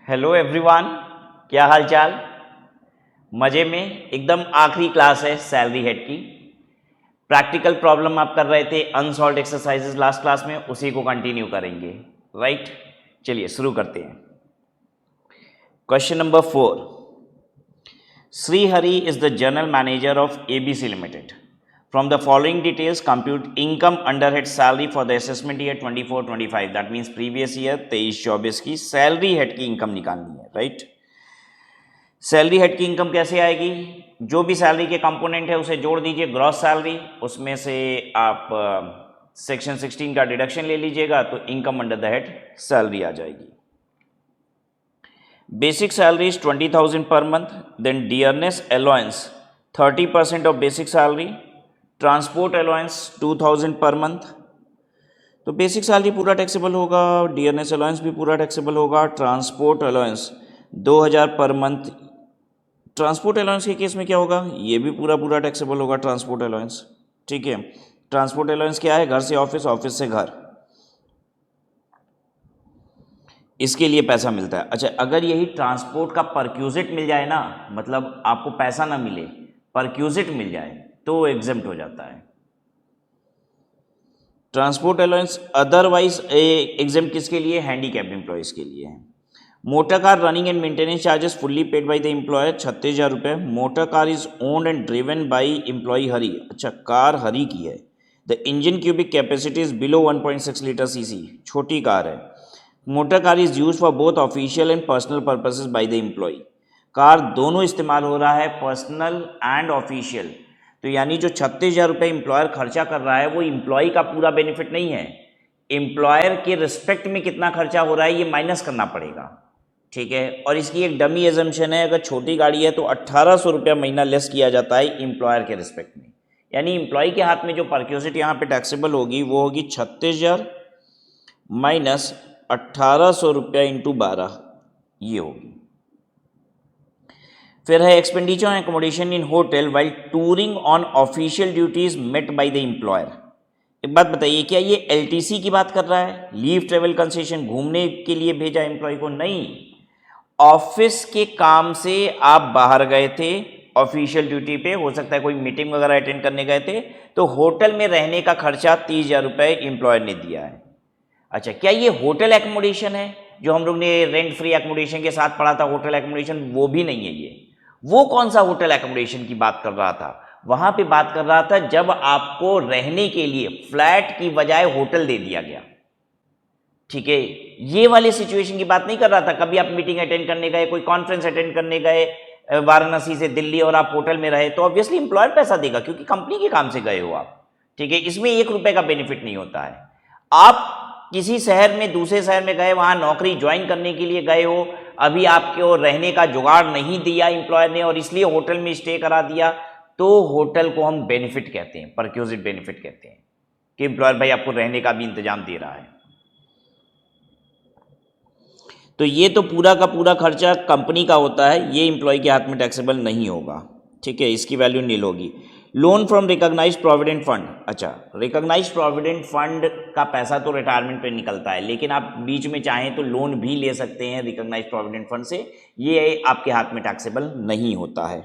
Hello everyone, क्या हाल चाल। मज़े में एकदम। आखिरी क्लास है सैलरी हेड की। प्रैक्टिकल प्रॉब्लम आप कर रहे थे अनसॉल्व्ड एक्सरसाइजेस लास्ट क्लास में, उसी को कंटिन्यू करेंगे। राइट, चलिए शुरू करते हैं। Question number 4। Shrihari is the general manager of ABC limited. From the following details, compute income under head salary for the assessment year 24-25. That means previous year 23-24 की salary head की इनकम निकालनी है। Right, salary head की income कैसे आएगी? जो भी salary के कंपोनेंट है उसे जोड़ दीजिए, ग्रॉस सैलरी, उसमें से आप सेक्शन 16 का डिडक्शन ले लीजिएगा तो income under the head salary आ जाएगी। Basic salary is 20,000 per month, then dearness allowance 30% of basic salary, transport allowance 2,000 per month. तो बेसिक सैलरी पूरा टैक्सेबल होगा, डियरनेस अलाउंस भी पूरा टैक्सेबल होगा, transport allowance 2,000 per month. Transport allowance के case में क्या होगा? ये भी पूरा टैक्सेबल होगा ट्रांसपोर्ट अलाउंस। ठीक है, ट्रांसपोर्ट अलाउंस क्या है? घर से ऑफिस, ऑफिस से घर, इसके लिए पैसा मिलता है। अच्छा, अगर यही ट्रांसपोर्ट का परक्यूजिट मिल जाए ना, मतलब आपको पैसा ना मिले, परक्यूजिट मिल जाए तो एग्जेम्प्ट हो जाता है। ट्रांसपोर्ट अलाउंस अदरवाइज एग्जेम्प्ट किसके लिए? हैंडीकैप्ड एम्प्लॉयज के लिए है। Motor car running and maintenance charges fully paid by the employer 36,000 रुपये। Motor car is owned and driven by employee Hari. अच्छा, कार हरी की है। The engine cubic capacity is below 1.6 litre CC, छोटी कार है। Motor car is use for both official and personal purposes by the employee. Car दोनों इस्तेमाल हो रहा है, पर्सनल एंड ऑफिशियल। तो यानी जो 36,000 रुपये एम्प्लॉयर खर्चा कर रहा है वो एम्प्लॉय का पूरा बेनिफिट नहीं है, एम्प्लॉयर के रिस्पेक्ट में कितना खर्चा हो रहा है ये माइनस करना पड़ेगा। ठीक है, और इसकी एक डमी एजम्पशन है, अगर छोटी गाड़ी है तो 1,800 रुपया महीना लेस किया जाता है एम्प्लॉयर के रिस्पेक्ट में। यानी एम्प्लॉय के हाथ में जो परक्यूजिट यहाँ पे टैक्सेबल होगी वो होगी 36,000 माइनस 1,800 रुपया इंटू 12, ये होगी। फिर है expenditure on accommodation in hotel while touring on official duties met by the employer. एक बात बताइए, क्या ये एलटीसी की बात कर रहा है? लीव ट्रेवल कंसेशन, घूमने के लिए भेजा एम्प्लॉय को? नहीं, ऑफिस के काम से आप बाहर गए थे ऑफिशियल ड्यूटी पे, हो सकता है कोई मीटिंग वगैरह अटेंड करने गए थे, तो होटल में रहने का खर्चा 30,000 रुपये एम्प्लॉयर ने दिया है। अच्छा, क्या ये होटल एकोमोडेशन है जो हम लोग ने रेंट फ्री एकोमोडेशन के साथ पढ़ा था? होटल एकोमोडेशन वो भी नहीं है ये। वो कौन सा होटल एकोमोडेशन की बात कर रहा था? वहां पे बात कर रहा था जब आपको रहने के लिए फ्लैट की बजाय होटल दे दिया गया। ठीक है, ये वाले सिचुएशन की बात नहीं कर रहा था। कभी आप मीटिंग अटेंड करने गए, कोई कॉन्फ्रेंस अटेंड करने गए वाराणसी से दिल्ली और आप होटल में रहे, तो ऑब्वियसली एम्प्लॉयर पैसा देगा क्योंकि कंपनी के काम से गए हो आप। ठीक है, इसमें 1 रुपए का बेनिफिट नहीं होता है। आप किसी शहर में दूसरे शहर में गए, वहां नौकरी ज्वाइन करने के लिए गए हो, अभी आपको रहने का जुगाड़ नहीं दिया एम्प्लॉयर ने और इसलिए होटल में स्टे करा दिया, तो होटल को हम बेनिफिट कहते हैं, परक्यूजिट बेनिफिट कहते हैं कि एम्प्लॉयर भाई आपको रहने का भी इंतजाम दे रहा है। तो ये तो पूरा का पूरा खर्चा कंपनी का होता है, ये एम्प्लॉय के हाथ में टैक्सेबल नहीं होगा। ठीक है, इसकी वैल्यू नील होगी। Loan from recognised provident fund. अच्छा, रिकॉग्नाइज्ड प्रोविडेंट फंड का पैसा तो रिटायरमेंट पे निकलता है, लेकिन आप बीच में चाहें तो लोन भी ले सकते हैं रिकॉग्नाइज्ड प्रोविडेंट फंड से, ये आपके हाथ में टैक्सेबल नहीं होता है,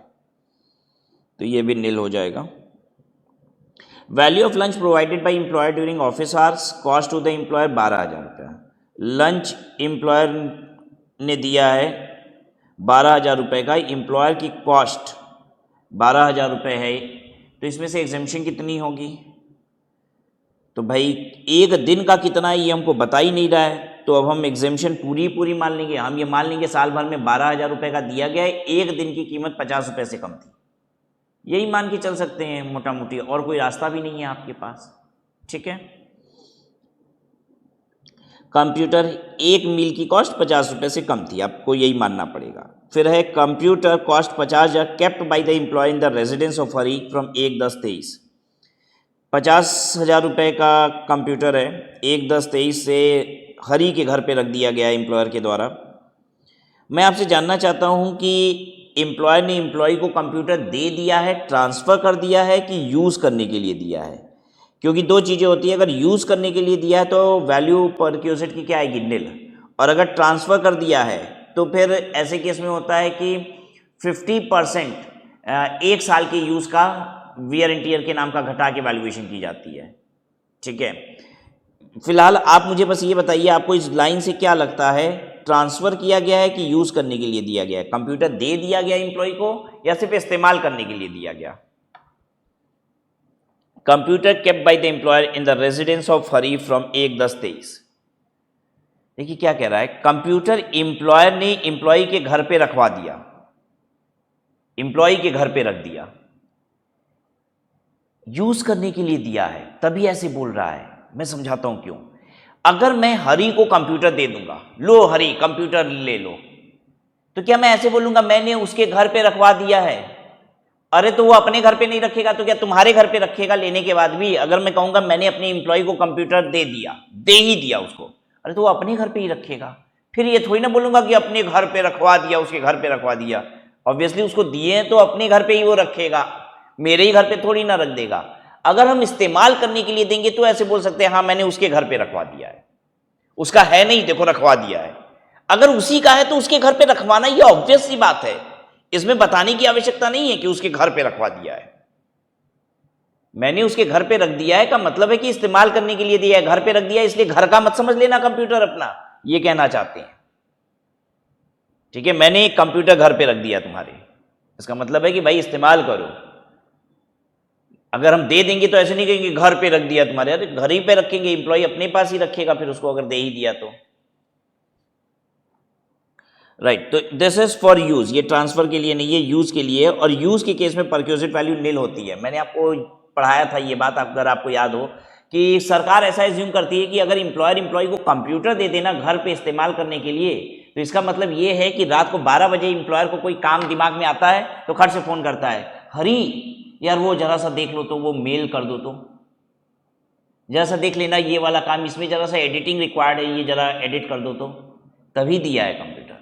तो ये भी नील हो जाएगा। Value of lunch provided by employer during office hours, cost to the employer 12,000 रुपया। लंच एम्प्लॉयर ने दिया है 12,000 रुपये का, एम्प्लॉयर की कॉस्ट 12,000 रुपये है, तो इसमें से एग्जेम्पशन कितनी होगी? तो भाई एक दिन का कितना है ये हमको बता ही नहीं रहा है, तो अब हम एग्जेम्पशन पूरी मान लेंगे। हम ये मान लेंगे साल भर में 12,000 रुपये का दिया गया है, एक दिन की कीमत 50 रुपये से कम थी, यही मान के चल सकते हैं मोटा मोटी, और कोई रास्ता भी नहीं है आपके पास। ठीक है, कंप्यूटर एक मील की कॉस्ट 50 रुपये से कम थी, आपको यही मानना पड़ेगा। फिर है computer cost 50,000 kept by the employ in the residence of Hari from 1/10/23। 50,000 रुपये का कंप्यूटर है, 1/10/23 से हरी के घर पे रख दिया गया एम्प्लॉयर के द्वारा। मैं आपसे जानना चाहता हूं कि एम्प्लॉयर ने एम्प्लॉय को कंप्यूटर दे दिया है, ट्रांसफ़र कर दिया है कि यूज़ करने के लिए दिया है? क्योंकि दो चीज़ें होती है, अगर यूज़ करने के लिए दिया है तो वैल्यू परक्यूजिट की क्या आएगी? नील, और अगर ट्रांसफ़र कर दिया है तो फिर ऐसे केस में होता है कि 50% एक साल के यूज़ का वियर एंड टियर के नाम का घटा के वैल्यूएशन की जाती है। ठीक है, फिलहाल आप मुझे बस ये बताइए, आपको इस लाइन से क्या लगता है, ट्रांसफ़र किया गया है कि यूज़ करने के लिए दिया गया है? कंप्यूटर दे दिया गया एम्प्लॉय को या सिर्फ इस्तेमाल करने के लिए दिया गया? Computer kept by the employer in the residence of Hari from 1/10/23। देखिए क्या कह रहा है, कंप्यूटर एम्प्लॉयर ने एम्प्लॉय के घर पे रखवा दिया, एम्प्लॉय के घर पे रख दिया, यूज करने के लिए दिया है, तभी ऐसे बोल रहा है। मैं समझाता हूं क्यों। अगर मैं हरी को कंप्यूटर दे दूंगा, लो हरी कंप्यूटर ले लो, तो क्या मैं ऐसे बोलूंगा मैंने उसके घर पे रखवा दिया है? अरे तो वो अपने घर पे नहीं रखेगा तो क्या तुम्हारे घर पे रखेगा लेने के बाद भी? अगर मैं कहूंगा मैंने अपने एम्प्लॉय को कंप्यूटर दे दिया, दे ही दिया उसको, अरे तो वो अपने घर पे ही रखेगा। फिर ये थोड़ी ना बोलूंगा कि अपने घर पे रखवा दिया, उसके घर पे रखवा दिया। ऑब्वियसली उसको दिए हैं तो अपने घर पे ही वो रखेगा, मेरे ही घर पे थोड़ी ना रख देगा। अगर हम इस्तेमाल करने के लिए देंगे तो ऐसे बोल सकते हैं हाँ मैंने उसके घर पे रखवा दिया है, उसका है नहीं देखो रखवा दिया है। अगर उसी का है तो उसके घर पे रखवाना ये ऑब्वियस सी बात है, इसमें बताने की आवश्यकता नहीं है कि उसके घर पे रखवा दिया है। मैंने उसके घर पे रख दिया है का मतलब है कि इस्तेमाल करने के लिए दिया है, घर पे रख दिया इसलिए घर का मत समझ लेना कंप्यूटर अपना, ये कहना चाहते हैं। ठीक है, मैंने एक कंप्यूटर घर पे रख दिया तुम्हारे, इसका मतलब है कि भाई इस्तेमाल करो। अगर हम दे देंगे तो ऐसे नहीं कहेंगे घर पे रख दिया तुम्हारे, अरे घर ही पे रखेंगे, एम्प्लॉय अपने पास ही रखेगा फिर उसको अगर दे ही दिया तो। राइट, तो दिस इज फॉर यूज, ये ट्रांसफर के लिए नहीं है, यूज के लिए है। और यूज के केस में परक्विजिट वैल्यू निल होती है। मैंने आपको पढ़ाया था ये बात, अगर आपको याद हो, कि सरकार ऐसा एज्यूम करती है कि अगर एम्प्लॉयर एम्प्लॉय को कंप्यूटर दे देना घर पे इस्तेमाल करने के लिए, तो इसका मतलब ये है कि रात को 12 बजे एम्प्लॉयर को कोई काम दिमाग में आता है तो खट से फोन करता है, हरी यार वो जरा सा देख लो तो, वो मेल कर दो तो, जरा सा देख लेना ये वाला काम, इसमें जरा सा एडिटिंग रिक्वायर्ड है, ये जरा एडिट कर दो तो, तभी दिया है कंप्यूटर।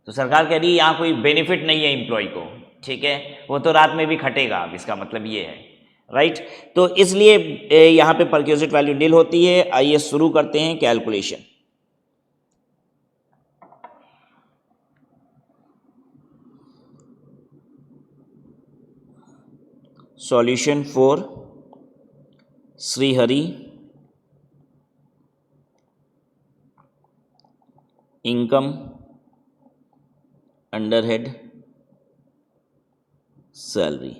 तो सरकार कह रही है यहाँ कोई बेनिफिट नहीं है एम्प्लॉय को, ठीक है, वो तो रात में भी खटेगा, अब इसका मतलब ये है। राइट, तो इसलिए यहाँ पे परक्विजिट वैल्यू निल होती है। आइए शुरू करते हैं calculation. Solution for Shrihari income under head salary.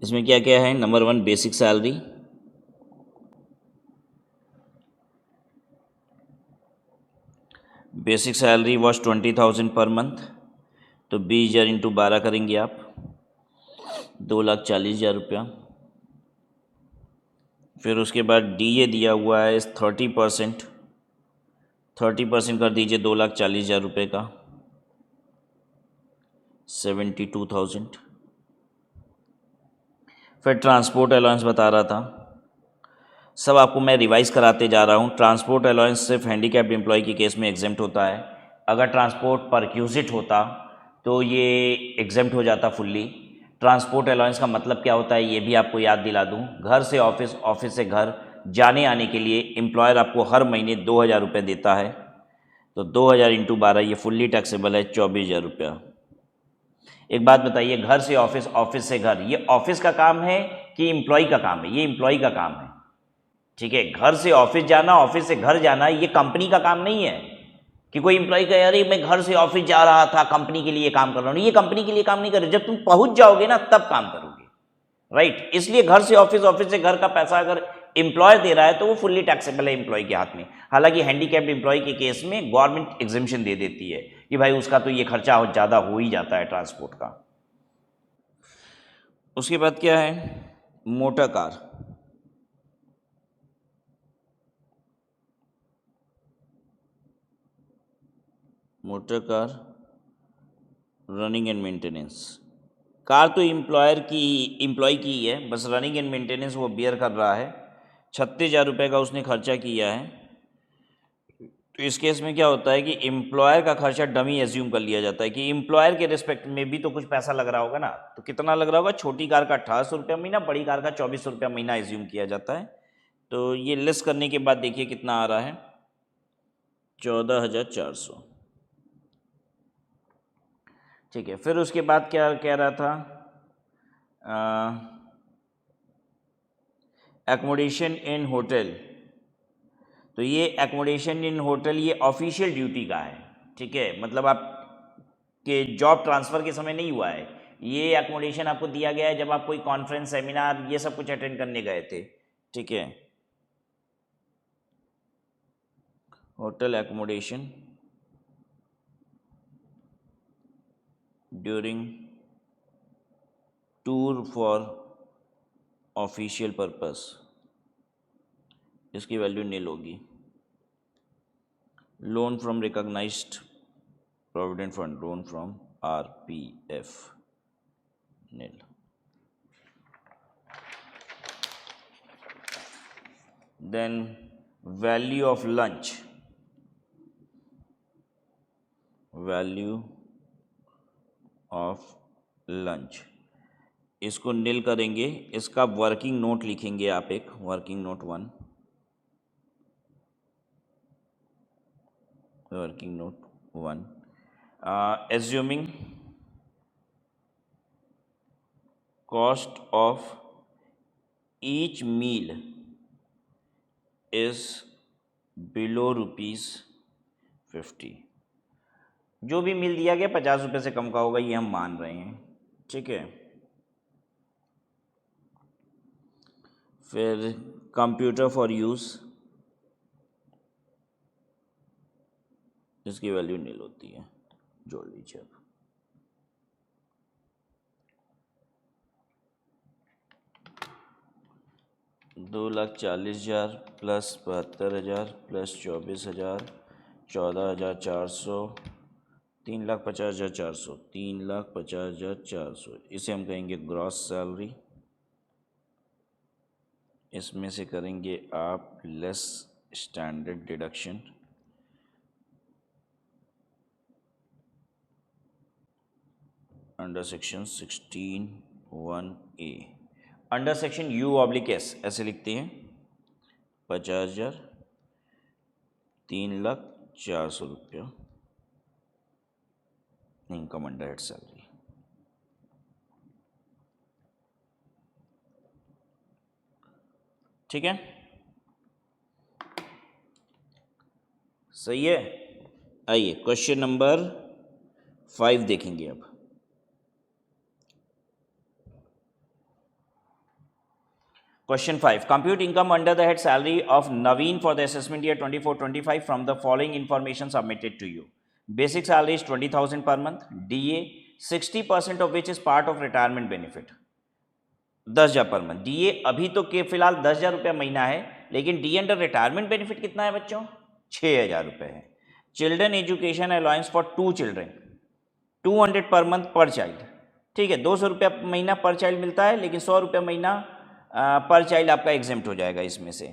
इसमें क्या क्या है? Number 1 basic salary, basic salary was 20,000 per month, तो 20,000 इंटू 12 करेंगे आप, 2,40,000 रुपया। फिर उसके बाद डीए दिया हुआ है 30%, 30% कर दीजिए 2,40,000 रुपये का, 72,000। फिर ट्रांसपोर्ट अलाउंस बता रहा था, सब आपको मैं रिवाइज कराते जा रहा हूँ। ट्रांसपोर्ट अलाउंस सिर्फ हैंडीकैप्ड एम्प्लॉय के केस में एग्जेम्प्ट होता है। अगर ट्रांसपोर्ट परक्यूजिट होता तो ये एग्जेम्प्ट हो जाता फुल्ली। ट्रांसपोर्ट अलाउंस का मतलब क्या होता है ये भी आपको याद दिला दूँ। घर से ऑफिस, ऑफिस से घर जाने आने के लिए एम्प्लॉयर आपको हर महीने 2,000 रुपये देता है, तो 2,000 इंटू 12 ये फुल्ली टैक्सेबल है 24,000 रुपया। एक बात बताइए, घर से ऑफिस, ऑफिस से घर, ये ऑफिस का काम है कि एम्प्लॉय का काम है? ये एम्प्लॉय का काम है। ठीक है, घर से ऑफिस जाना, ऑफिस से घर जाना, ये कंपनी का काम नहीं है कि कोई एम्प्लॉय कहे अरे मैं घर से ऑफिस जा रहा था कंपनी के लिए काम कर रहा हूँ। ये कंपनी के लिए काम नहीं कर रहे, जब तुम पहुंच जाओगे ना तब काम करोगे। राइट, इसलिए घर से ऑफिस, ऑफिस से घर का पैसा अगर एम्प्लॉयर दे रहा है तो वो फुल्ली टैक्सेबल है एम्प्लॉय के हाथ में। हालांकि हैंडीकैप्ड एम्प्लॉय के केस में गवर्नमेंट एग्जेम्पशन दे देती है कि भाई उसका तो ये खर्चा ज़्यादा हो ही जाता है ट्रांसपोर्ट का। उसके बाद क्या है? Motor car. Motor car running and maintenance. Car तो एम्प्लॉय की ही है, बस रनिंग एंड मेंटेनेंस वो बियर कर रहा है। 36,000 रुपये का उसने खर्चा किया है। तो इस केस में क्या होता है कि एम्प्लॉयर का खर्चा डमी एज्यूम कर लिया जाता है कि एम्प्लॉयर के रिस्पेक्ट में भी तो कुछ पैसा लग रहा होगा ना। तो कितना लग रहा होगा? छोटी कार का 1,800 रुपया महीना, बड़ी कार का 2,400 रुपया महीना एज्यूम किया जाता है। तो ये लेस करने के बाद देखिए कितना आ रहा है, 14,400। ठीक है, फिर उसके बाद क्या कह रहा था, एकोमोडेशन इन होटल। तो ये एकोमोडेशन इन होटल ये ऑफिशियल ड्यूटी का है। ठीक है, मतलब आप के जॉब ट्रांसफ़र के समय नहीं हुआ है, ये एकोमोडेशन आपको दिया गया है जब आप कोई कॉन्फ्रेंस, सेमिनार, ये सब कुछ अटेंड करने गए थे। ठीक है, hotel accommodation during tour for official purpose, इसकी वैल्यू नील होगी। Loan from recognised provident fund, loan from RPF, nil. Then value of lunch, value of lunch, इसको नील करेंगे। इसका वर्किंग नोट लिखेंगे आप, एक working note 1, working note 1, assuming cost of each meal is below ₹50। जो भी मील दिया गया 50 रुपये से कम का होगा, ये हम मान रहे हैं। ठीक है, फिर कंप्यूटर फॉर यूज़, इसकी वैल्यू नील होती है, जोड़ लीजिए अब। $2,40,000 प्लस 72,000 प्लस 24,000, 14,400, 3,50,400, 3,50,400, इसे हम कहेंगे ग्रॉस सैलरी। इसमें से करेंगे आप less standard deduction, under section 16(1)(a), under section U/S ऐसे लिखते हैं। 50,000, 3,04,000 रुपया इनकम अंडर हेड सैलरी। ठीक है, सही है। आइए क्वेश्चन नंबर 5 देखेंगे अब। Question 5. Compute income under the head salary of Naveen for the assessment year 24-25 from the following information submitted to you. Basic salary is 20,000 per month. DA 60% of which is part of retirement benefit. 10,000 per month. DA अभी तो के फिलहाल 10,000 रुपया महीना है, लेकिन DA under retirement benefit कितना है बच्चों? 6,000 रुपये है। Children education allowance for 2 children 200 per month पर चाइल्ड। ठीक है, 200 रुपया महीना पर चाइल्ड मिलता है, लेकिन 100 रुपया महीना पर चाइल्ड आपका एग्जेम्प्ट हो जाएगा इसमें से।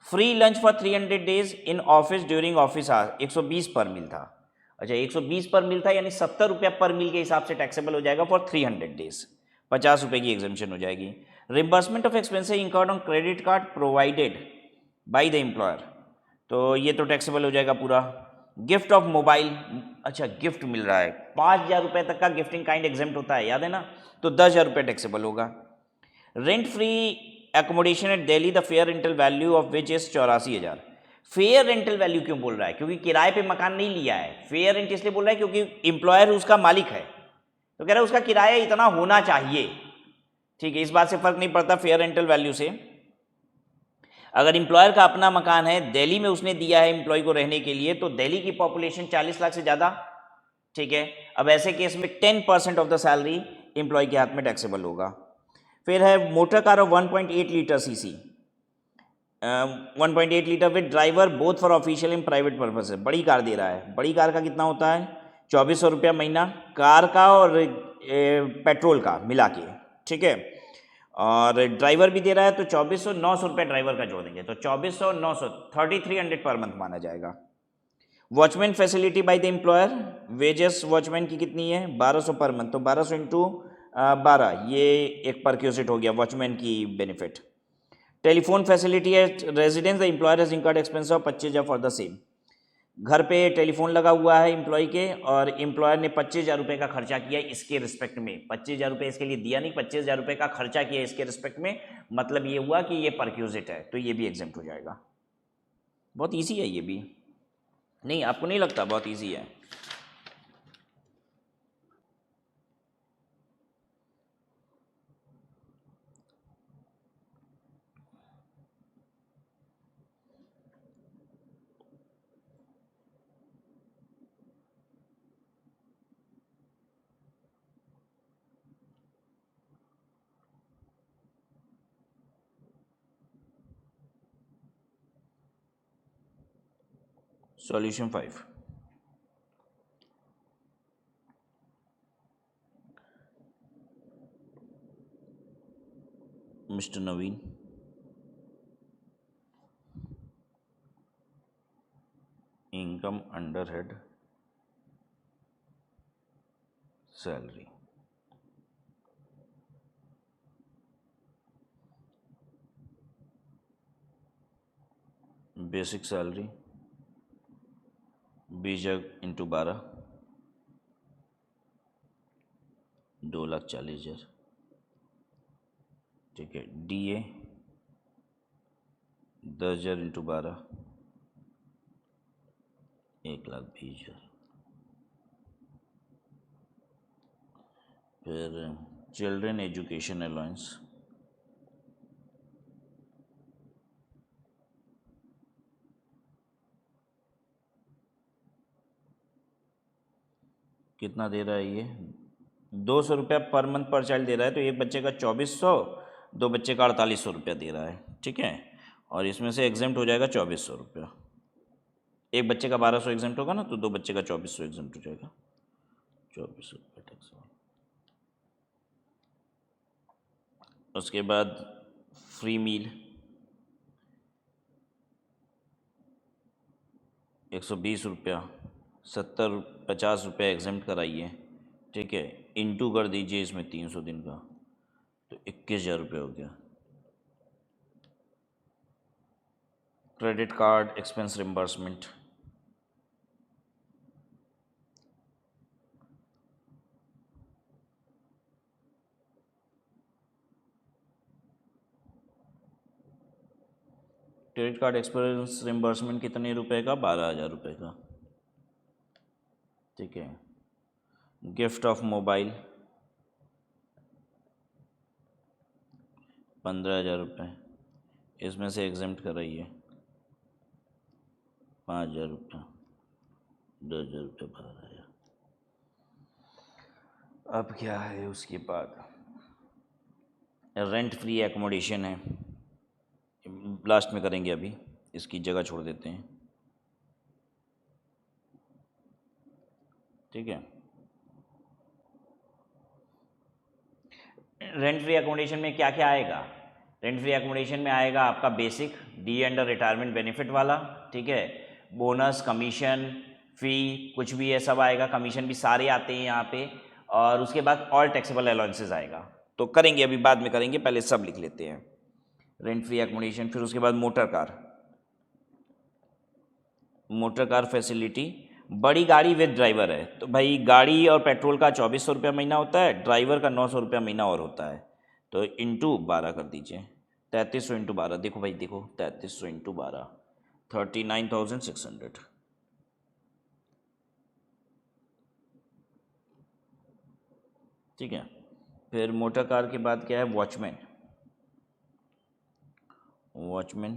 Free lunch for 300 days in office during office hour 120 पर मील था। अच्छा, 120 पर मील था, यानी 70 रुपया पर मील के हिसाब से टैक्सेबल हो जाएगा फॉर 300 डेज, 50 रुपये की एग्जेम्पशन हो जाएगी। Reimbursement of expenses incurred on credit card provided by the employer, तो ये तो टैक्सेबल हो जाएगा पूरा। गिफ्ट ऑफ मोबाइल, अच्छा गिफ्ट मिल रहा है, 5,000 रुपये तक का गिफ्टिंग काइंड एग्जेम्प्ट होता है, याद है ना, तो 10,000 रुपये टैक्सेबल होगा। Rent free accommodation at Delhi, the fair rental value of which is 84,000। Fair rental value क्यों बोल रहा है? क्योंकि किराए पे मकान नहीं लिया है। फेयर रेंट इसलिए बोल रहा है क्योंकि एम्प्लॉयर उसका मालिक है, तो कह रहा है उसका किराया इतना होना चाहिए। ठीक है, इस बात से फर्क नहीं पड़ता फेयर रेंटल वैल्यू से। अगर एम्प्लॉयर का अपना मकान है, दिल्ली में उसने दिया है एम्प्लॉय को रहने के लिए, तो दिल्ली की पॉपुलेशन 40 लाख से ज़्यादा। ठीक है, अब ऐसे केस में 10% ऑफ द सैलरी एम्प्लॉय के हाथ में टैक्सेबल होगा। फिर है motor car of 1.8 litre CC, 1.8 litre with driver both for official and private purpose है। बड़ी कार दे रहा है, बड़ी कार का कितना होता है? 2,400 रुपया महीना, कार का और पेट्रोल का मिला के। ठीक है, और ड्राइवर भी दे रहा है, तो 2,400, 900 रुपये ड्राइवर का जोड़ देंगे, तो 2,400, 900, 3,300 पर मंथ माना जाएगा। Watchman facility bye the employer, wages watchman की कितनी है? 1,200 पर मंथ, तो 1,200 इंटू 12, ये एक परक्यूसिट हो गया वॉचमैन की benefit. Telephone facility eight residence, the employer has incurred expense of 25,000 for the same. घर पे टेलीफोन लगा हुआ है एम्प्लॉय के, और एम्प्लॉयर ने 25,000 रुपये का खर्चा किया इसके रिस्पेक्ट में, 25,000 रुपये इसके लिए दिया नहीं, 25,000 रुपये का खर्चा किया इसके रिस्पेक्ट में, मतलब ये हुआ कि ये परक्यूजिट है, तो ये भी एग्जेम्प्ट हो जाएगा। बहुत ईजी है ये भी, नहीं आपको नहीं लगता बहुत ईजी है? Solution 5, mister Naveen, income under head salary, basic salary 20,000 into 12, 2,40,000, ठीक है। DA 10,000 into 12, 1,20,000। फिर चिल्ड्रन एजुकेशन अलाउंस कितना दे रहा है ये? 200 रुपया पर मंथ पर चाइल्ड दे रहा है, तो एक बच्चे का 2,400, दो बच्चे का 4,800 रुपया दे रहा है, ठीक है। और इसमें से एग्जेम्प्ट हो जाएगा 2,400 रुपया, एक बच्चे का 1,200 एग्जेम्प्ट होगा ना, तो दो बच्चे का 2,400 एग्जेम्प्ट हो जाएगा, 2,400 रुपये टैक्स। उसके बाद फ्री मील 120 रुपया, 50 रुपया एग्जेम्प्ट कराइए, ठीक है, इंटू कर दीजिए इसमें 300 दिन का, तो 21,000 रुपये हो गया। Credit card expense reimbursement, credit card expense reimbursement कितने रुपए का? 12,000 रुपये का, ठीक है। गिफ्ट ऑफ मोबाइल 15,000 रुपये, इसमें से एग्जेम्प्ट कराइए 5,000 रुपये, 2,000 रुपये बाहर आया। अब क्या है उसके बाद? रेंट फ्री एकोमोडेशन है, लास्ट में करेंगे, अभी इसकी जगह छोड़ देते हैं, ठीक है। रेंट फ्री एकोमोडेशन में क्या क्या आएगा? रेंट फ्री एकोमोडेशन में आएगा आपका basic, D under retirement benefit वाला, ठीक है, बोनस, कमीशन, फी, कुछ भी है सब आएगा, कमीशन भी सारे आते हैं यहाँ पे, और उसके बाद ऑल टैक्सेबल अलाउंसेस आएगा, तो करेंगे अभी बाद में करेंगे, पहले सब लिख लेते हैं। रेंट फ्री एकोमोडेशन, फिर उसके बाद motor car, motor car facility, बड़ी गाड़ी विद ड्राइवर है, तो भाई गाड़ी और पेट्रोल का 2,400 रुपया महीना होता है, ड्राइवर का 900 रुपया महीना और होता है, तो इंटू 12 कर दीजिए, 3,300 इंटू 12, देखो भाई देखो, 3,300 इंटू 12, 39,600, ठीक है। फिर मोटर कार के बाद क्या है? Watchman, watchman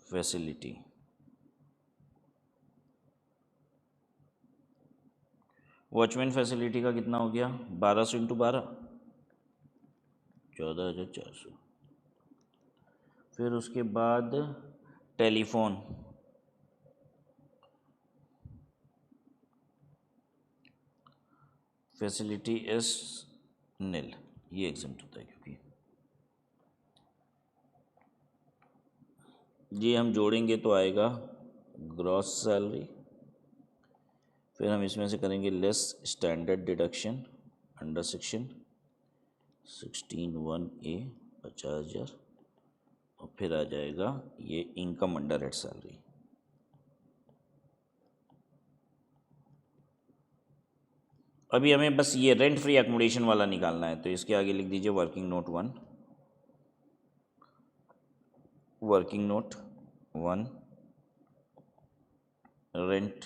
facility, watchman facility का कितना हो गया? 1,200 इंटू 12, 14,400। फिर उसके बाद टेलीफोन, फैसिलिटी इज नील, ये एग्जाम्प्ट होता है, क्योंकि ये हम जोड़ेंगे तो आएगा ग्रॉस सैलरी, फिर हम इसमें से करेंगे less standard deduction under section 16(1)(a) 50,000, और फिर आ जाएगा ये इनकम अंडर हेड सैलरी, अभी हमें बस ये रेंट फ्री एकोमोडेशन वाला निकालना है, तो इसके आगे लिख दीजिए working note 1, working note 1 rent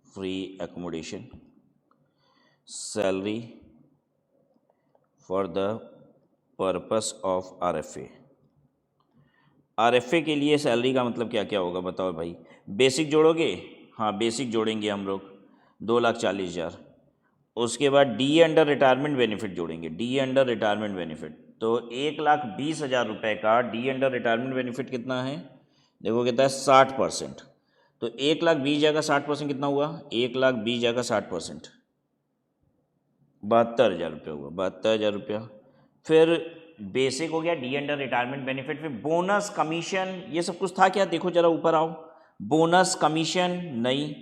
free accommodation salary for the purpose of RFA। RFA के लिए सैलरी का मतलब क्या क्या होगा बताओ भाई? बेसिक जोड़ोगे? हाँ बेसिक जोड़ेंगे हम लोग 2,40,000। उसके बाद DA अंडर रिटायरमेंट बेनिफिट जोड़ेंगे, DA अंडर रिटायरमेंट बेनिफिट, तो 1,20,000 रुपये का DA अंडर रिटायरमेंट बेनिफिट कितना है? देखो कहता है 60%, तो 1,20,000 जाएगा 60% कितना हुआ? 1,20,000 जाएगा 60%, 72,000 रुपये हुआ, 72,000 रुपया। फिर बेसिक हो गया, DA अंडर रिटायरमेंट बेनिफिट, फिर बोनस कमीशन ये सब कुछ था क्या? देखो जरा ऊपर आओ, बोनस कमीशन नहीं,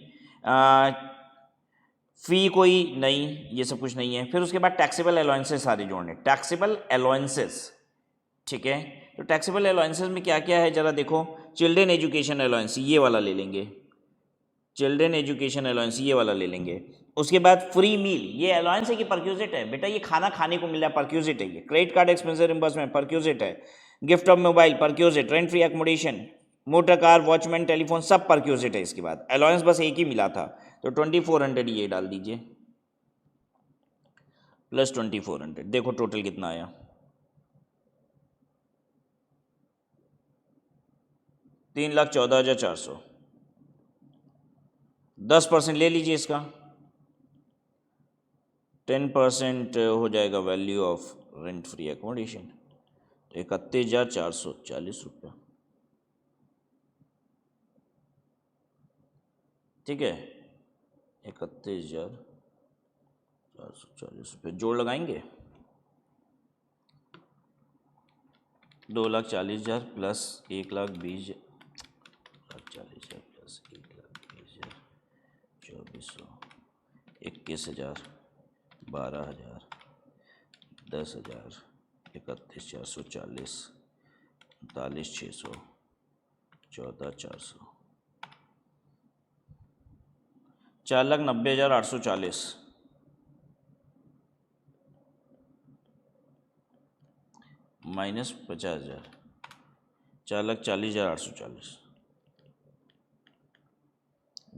फी कोई नहीं, ये सब कुछ नहीं है। फिर उसके बाद टैक्सेबल अलाउंसेस सारे जोड़ने, टैक्सेबल अलाउंसेस, ठीक है। तो टैक्सेबल अलाउंसेस में क्या क्या है जरा देखो, चिल्ड्रेन एजुकेशन अलाउंस ये वाला ले लेंगे, चिल्ड्रेन एजुकेशन अलाउंस ये वाला ले लेंगे। उसके बाद फ्री मील, ये अलाउंस है कि परक्यूजिट है? बेटा ये खाना खाने को मिल रहा है, परक्यूजिट है ये। Credit card expense reimbursement perquisite है, gift of mobile perquisite, rent free accommodation, motor car, watchman, telephone सब परक्यूजिट है। इसके बाद अलाउंस बस एक ही मिला था, तो 2,400 ये डाल दीजिए प्लस 2,400, देखो टोटल कितना आया? 3,14,400। 10% ले लीजिए इसका, 10% हो जाएगा value of rent free accommodation, तो 31,440 रुपया, ठीक है। 31,440 रुपये जोड़ लगाएंगे, 2,40,000 प्लस 1,20,000 40,000 प्लस 1,20,000 2,400, 21,000 12,000 10,000 31,440 39,600 14,400 4,90,840 माइनस 50,000 4,40,840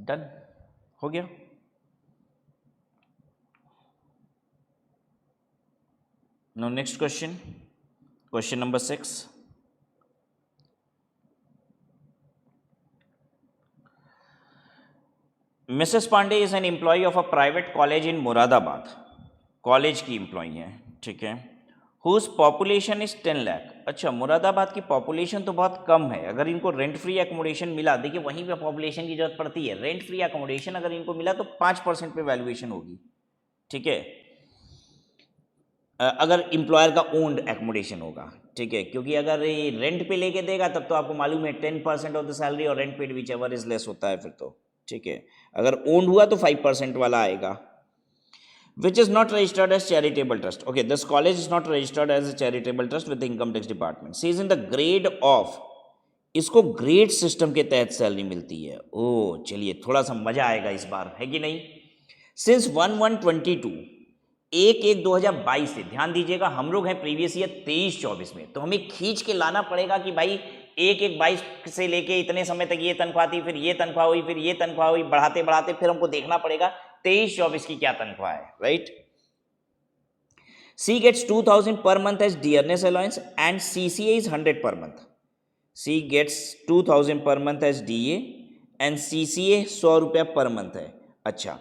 डन हो गया। Now next question, question number 6. Mrs. Pandey is an employee of a private college in Moradabad. College की एम्प्लॉई है, ठीक है। Whose population is 10 lakh. अच्छा, मुरादाबाद की पॉपुलेशन तो बहुत कम है, अगर इनको रेंट फ्री एकोमोडेशन मिला, देखिए वहीं पे पॉपुलेशन की जरूरत पड़ती है, रेंट फ्री एकोमोडेशन अगर इनको मिला तो 5% पे वैल्यूएशन होगी, ठीक है। अगर एम्प्लॉयर का ओन्ड एकोमोडेशन होगा, ठीक है, क्योंकि अगर ये रेंट पे लेके देगा तब तो आपको मालूम है 10% ऑफ द सैलरी और rent paid which ever is less होता है फिर तो, ठीक है। अगर ओन्ड हुआ तो 5% वाला आएगा। Which is not registered as charitable trust. Okay, this college is not registered as a charitable trust with the income tax department. She is in the grade of, इसको ग्रेड सिस्टम के तहत salary मिलती है। ओ चलिए, थोड़ा सा मजा आएगा इस बार, है कि नहीं। सिंस 1/1/22, 1/1/2022 से, ध्यान दीजिएगा हम लोग हैं प्रीवियस ईयर 23-24 में, तो हमें खींच के लाना पड़ेगा कि भाई 1/1/22 से लेके इतने समय तक ये तनख्वाह थी, फिर ये तनख्वाह हुई, फिर ये तनख्वाह हुई, बढ़ाते बढ़ाते फिर हमको देखना पड़ेगा 23-24 की क्या तनख्वाह है, right. C gets 2,000 per month as dearness allowance and CCA is 100 per month. She gets 2,000 per month as DA and CCA 100 रुपया पर मंथ है। अच्छा,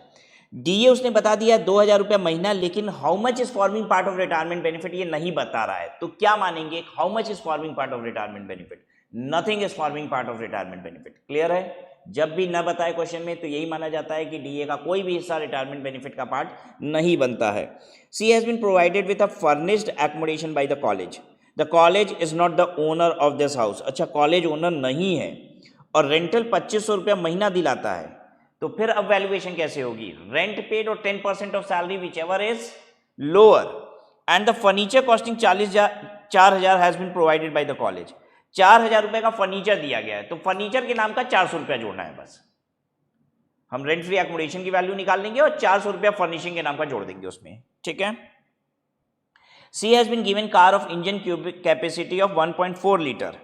DA उसने बता दिया 2,000 रुपया महीना, लेकिन how much is forming part of retirement benefit ये नहीं बता रहा है, तो क्या मानेंगे? How much is forming part of retirement benefit? Nothing is forming part of retirement benefit. Clear है? जब भी न बताए क्वेश्चन में तो यही माना जाता है कि DA का कोई भी हिस्सा रिटायरमेंट बेनिफिट का पार्ट नहीं बनता है। She has been provided with a furnished accommodation by the college. The college is not the owner of this house. अच्छा, कॉलेज ओनर नहीं है और रेंटल 2,500 रुपया महीना दिलाता है, तो फिर अब वैल्यूएशन कैसे होगी? रेंट पेड और 10% of salary whichever is lower and the furniture costing 4,000 has been provided by the college. 4,000 रुपए का फर्नीचर दिया गया है, तो फर्नीचर के नाम का 400 रुपया जोड़ना है बस। हम रेंट फ्री एकोमोडेशन की वैल्यू निकाल लेंगे और 400 रुपया फर्निशिंग के नाम का जोड़ देंगे उसमें, ठीक है। She has been given car of engine cubic capacity of 1.4 litre,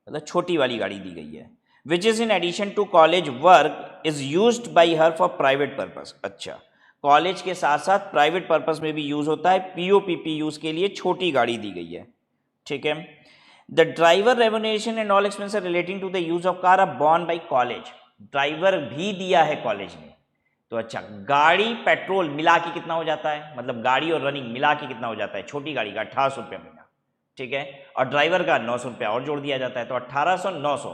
मतलब छोटी वाली गाड़ी दी गई है, which is in addition to college work is used by her for private purpose. अच्छा, कॉलेज के साथ साथ प्राइवेट पर्पस में भी यूज होता है, पीओपीपी यूज के लिए छोटी गाड़ी दी गई है, ठीक है। The driver remuneration and all expenses relating to the use of car are borne by college, driver भी दिया है कॉलेज ने। तो अच्छा, गाड़ी पेट्रोल मिला के कितना हो जाता है, मतलब गाड़ी और रनिंग मिला के कितना हो जाता है, छोटी गाड़ी का 1800 रुपया महीना, ठीक है, और ड्राइवर का 900 रुपया और जोड़ दिया जाता है, तो 1800 900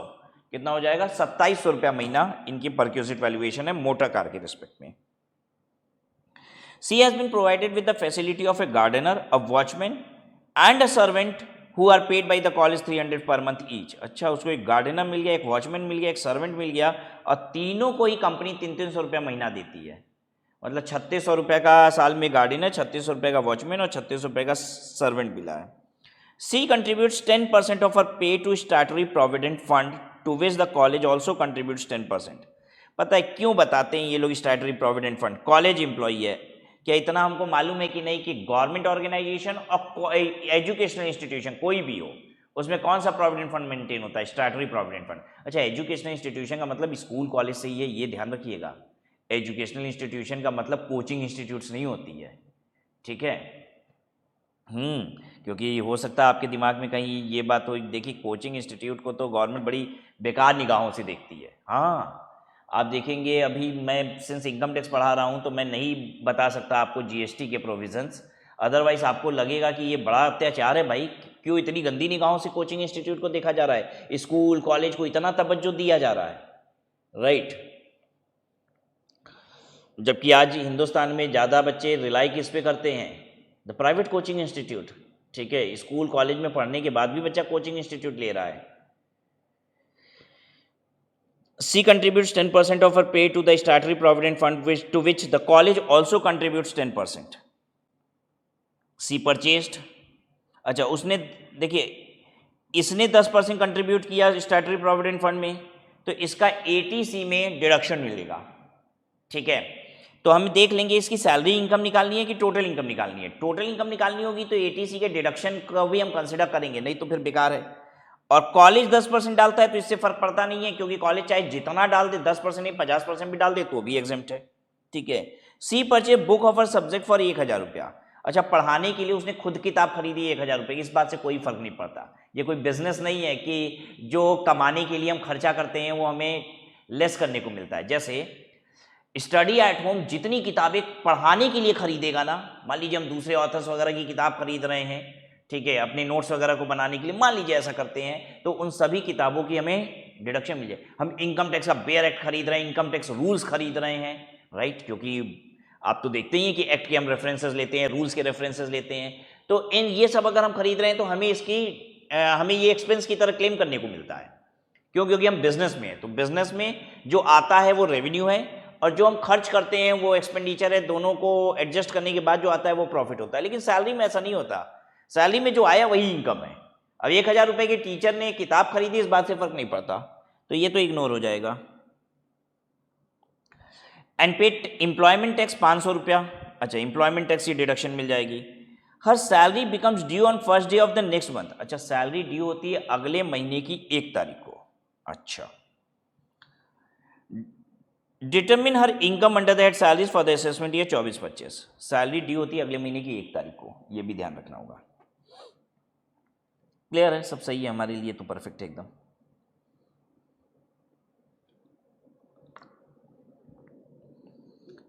कितना हो जाएगा, 2700 रुपया महीना इनकी परक्यूजिट वैल्यूएशन है मोटर कार के रिस्पेक्ट में। She has been provided with the facility of a gardener, a watchman and a servant who are paid by the college 300 per month each. अच्छा, उसको एक गार्डनर मिल गया, एक वॉचमैन मिल गया, एक सर्वेंट मिल गया, और तीनों को ही कंपनी 300 रुपया महीना देती है, मतलब 3600 रुपये का साल में गार्डनर, 3600 रुपये का वॉचमैन और 3600 रुपये का सर्वेंट मिला है। सी contributes 10% of her pay to statutory provident fund to which the college also contributes 10%। पता है क्यों बताते हैं ये लोग statutory provident fund, college employee है, क्या इतना हमको मालूम है कि नहीं कि गवर्नमेंट ऑर्गेनाइजेशन और एजुकेशनल इंस्टीट्यूशन कोई भी हो उसमें कौन सा प्रोविडेंट फंड मेंटेन होता है, स्टैट्यूटरी प्रोविडेंट फंड। अच्छा, एजुकेशनल इंस्टीट्यूशन का मतलब स्कूल कॉलेज से ही है, ये ध्यान रखिएगा। एजुकेशनल इंस्टीट्यूशन का मतलब कोचिंग इंस्टीट्यूट्स नहीं होती है, ठीक है। क्योंकि हो सकता है आपके दिमाग में कहीं ये बात हो, देखिए कोचिंग इंस्टीट्यूट को तो गवर्नमेंट बड़ी बेकार निगाहों से देखती है। हाँ, आप देखेंगे, अभी मैं सिंस इनकम टैक्स पढ़ा रहा हूँ तो मैं नहीं बता सकता आपको जीएसटी के प्रोविजंस, अदरवाइज आपको लगेगा कि ये बड़ा अत्याचार है भाई, क्यों इतनी गंदी निगाहों से कोचिंग इंस्टीट्यूट को देखा जा रहा है, स्कूल कॉलेज को इतना तवज्जो दिया जा रहा है, राइट। जबकि आज हिंदुस्तान में ज़्यादा बच्चे रिलाई किस पे करते हैं, द प्राइवेट कोचिंग इंस्टीट्यूट, ठीक है। स्कूल कॉलेज में पढ़ने के बाद भी बच्चा कोचिंग इंस्टीट्यूट ले रहा है। C contributes 10% of her pay to the statutory provident fund, to which the college also contributes 10%. C purchased, अच्छा उसने, देखिए इसने 10% कंट्रीब्यूट किया स्टैट्यूटरी प्रोविडेंट फंड में, तो इसका 80C में डिडक्शन मिलेगा, ठीक है। तो हम देख लेंगे इसकी सैलरी इनकम निकालनी है कि टोटल इनकम निकालनी है। टोटल इनकम निकालनी होगी तो 80C के डिडक्शन को भी हम कंसिडर करेंगे, नहीं तो फिर बेकार है। और कॉलेज 10% डालता है तो इससे फर्क पड़ता नहीं है, क्योंकि कॉलेज चाहे जितना डाल दे, 10% नहीं 50% भी डाल दे तो भी एग्जेम्प्ट है, ठीक है। C purchase book of her subject for 1000 रुपया। अच्छा, पढ़ाने के लिए उसने खुद किताब खरीदी 1000 रुपये, इस बात से कोई फर्क नहीं पड़ता। ये कोई बिजनेस नहीं है कि जो कमाने के लिए हम खर्चा करते हैं वो हमें लेस करने को मिलता है। जैसे स्टडी एट होम जितनी किताबें पढ़ाने के लिए खरीदेगा ना, मान लीजिए हम दूसरे ऑथर्स वगैरह की किताब खरीद रहे हैं, ठीक है, अपने नोट्स वगैरह को बनाने के लिए, मान लीजिए ऐसा करते हैं, तो उन सभी किताबों की हमें डिडक्शन मिल जाए। हम इनकम टैक्स का बेयर एक्ट खरीद रहे हैं, इनकम टैक्स रूल्स खरीद रहे हैं, राइट, क्योंकि आप तो देखते ही हैं कि एक्ट के हम रेफरेंसेस लेते हैं, रूल्स के रेफरेंसेस लेते हैं, तो इन ये सब अगर हम खरीद रहे हैं तो हमें इसकी हमें ये एक्सपेंस की तरह क्लेम करने को मिलता है। क्यों? क्योंकि हम बिजनेस में हैं, तो बिजनेस में जो आता है वो रेवेन्यू है, और जो हम खर्च करते हैं वो एक्सपेंडिचर है। दोनों को एडजस्ट करने के बाद जो आता है वो प्रॉफिट होता है। लेकिन सैलरी में ऐसा नहीं होता, सैलरी में जो आया वही इनकम है। अब 1000 रुपये के टीचर ने किताब खरीदी, इस बात से फर्क नहीं पड़ता, तो ये तो इग्नोर हो जाएगा। एंड पेड एम्प्लॉयमेंट टैक्स 500 रुपया। अच्छा, एम्प्लॉयमेंट टैक्स की डिडक्शन मिल जाएगी। Her salary becomes due on first day of the next month. अच्छा, सैलरी ड्यू होती है अगले महीने की 1 तारीख को। अच्छा, determine her income under the head salaries for the assessment year 24-25। Salary due होती है अगले महीने की 1 तारीख को, ये भी ध्यान रखना होगा। क्लियर है? सब सही है हमारे लिए तो, परफेक्ट है एकदम।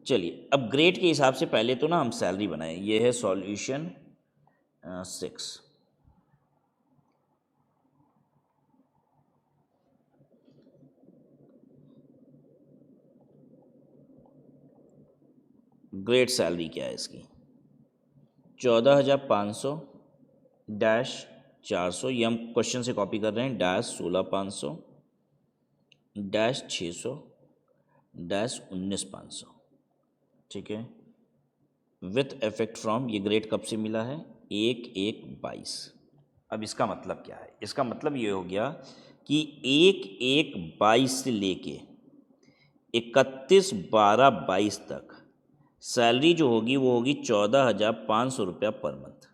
चलिए, अब ग्रेड के हिसाब से पहले तो ना हम सैलरी बनाए। ये है सॉल्यूशन 6। ग्रेड सैलरी क्या है इसकी? 14,500 डैश 400, ये हम क्वेश्चन से कॉपी कर रहे हैं, डैश 16,500 डैश 600 डैश 19,500, ठीक है, विथ इफेक्ट फ्रॉम। ये ग्रेड कब से मिला है? 1/1/22। अब इसका मतलब क्या है? इसका मतलब ये हो गया कि 1/1/22 से लेके 31/12/22 तक सैलरी जो होगी वो होगी 14,500 रुपया पर मंथ।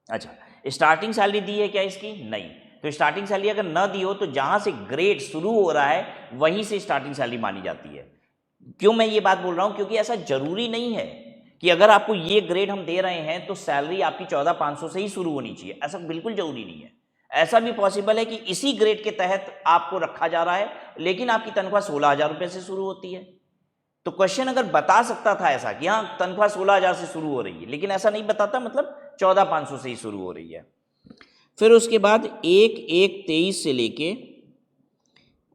अच्छा, स्टार्टिंग सैलरी दी है क्या इसकी? नहीं। तो स्टार्टिंग सैलरी अगर ना दी हो तो जहां से ग्रेड शुरू हो रहा है वहीं से स्टार्टिंग सैलरी मानी जाती है। क्यों मैं ये बात बोल रहा हूं? क्योंकि ऐसा जरूरी नहीं है कि अगर आपको ये ग्रेड हम दे रहे हैं तो सैलरी आपकी 14,500 से ही शुरू होनी चाहिए, ऐसा बिल्कुल जरूरी नहीं है। ऐसा भी पॉसिबल है कि इसी ग्रेड के तहत आपको रखा जा रहा है लेकिन आपकी तनख्वाह 16,000 रुपये से शुरू होती है। तो क्वेश्चन अगर बता सकता था ऐसा कि हाँ तनख्वाह 16,000 से शुरू हो रही है, लेकिन ऐसा नहीं बताता, मतलब 14,500 से ही शुरू हो रही है। फिर उसके बाद 1/1/23 से लेके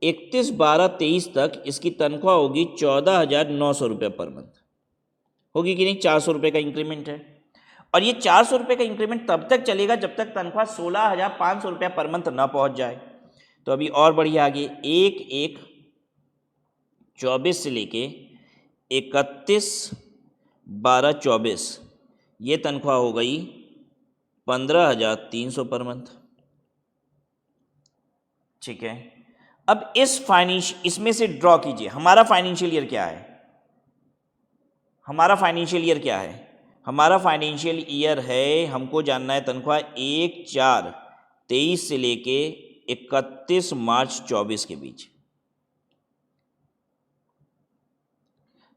31/12/23 तक इसकी तनख्वाह होगी 14,900 रुपये पर मंथ। होगी कि नहीं? 400 रुपये का इंक्रीमेंट है और ये 400 रुपये का इंक्रीमेंट तब तक चलेगा जब तक तनख्वाह 16,500 रुपया पर मंथ ना पहुंच जाए। तो अभी और बढ़िए आगे 1/1/24 से लेके 31/12/24 ये तनख्वाह हो गई 15,300 पर मंथ। ठीक है, अब इसमें से ड्रॉ कीजिए हमारा फाइनेंशियल ईयर क्या है। हमारा फाइनेंशियल ईयर क्या है? हमारा फाइनेंशियल ईयर है, हमको जानना है तनख्वाह 1/4/23 से लेके 31 मार्च 24 के बीच।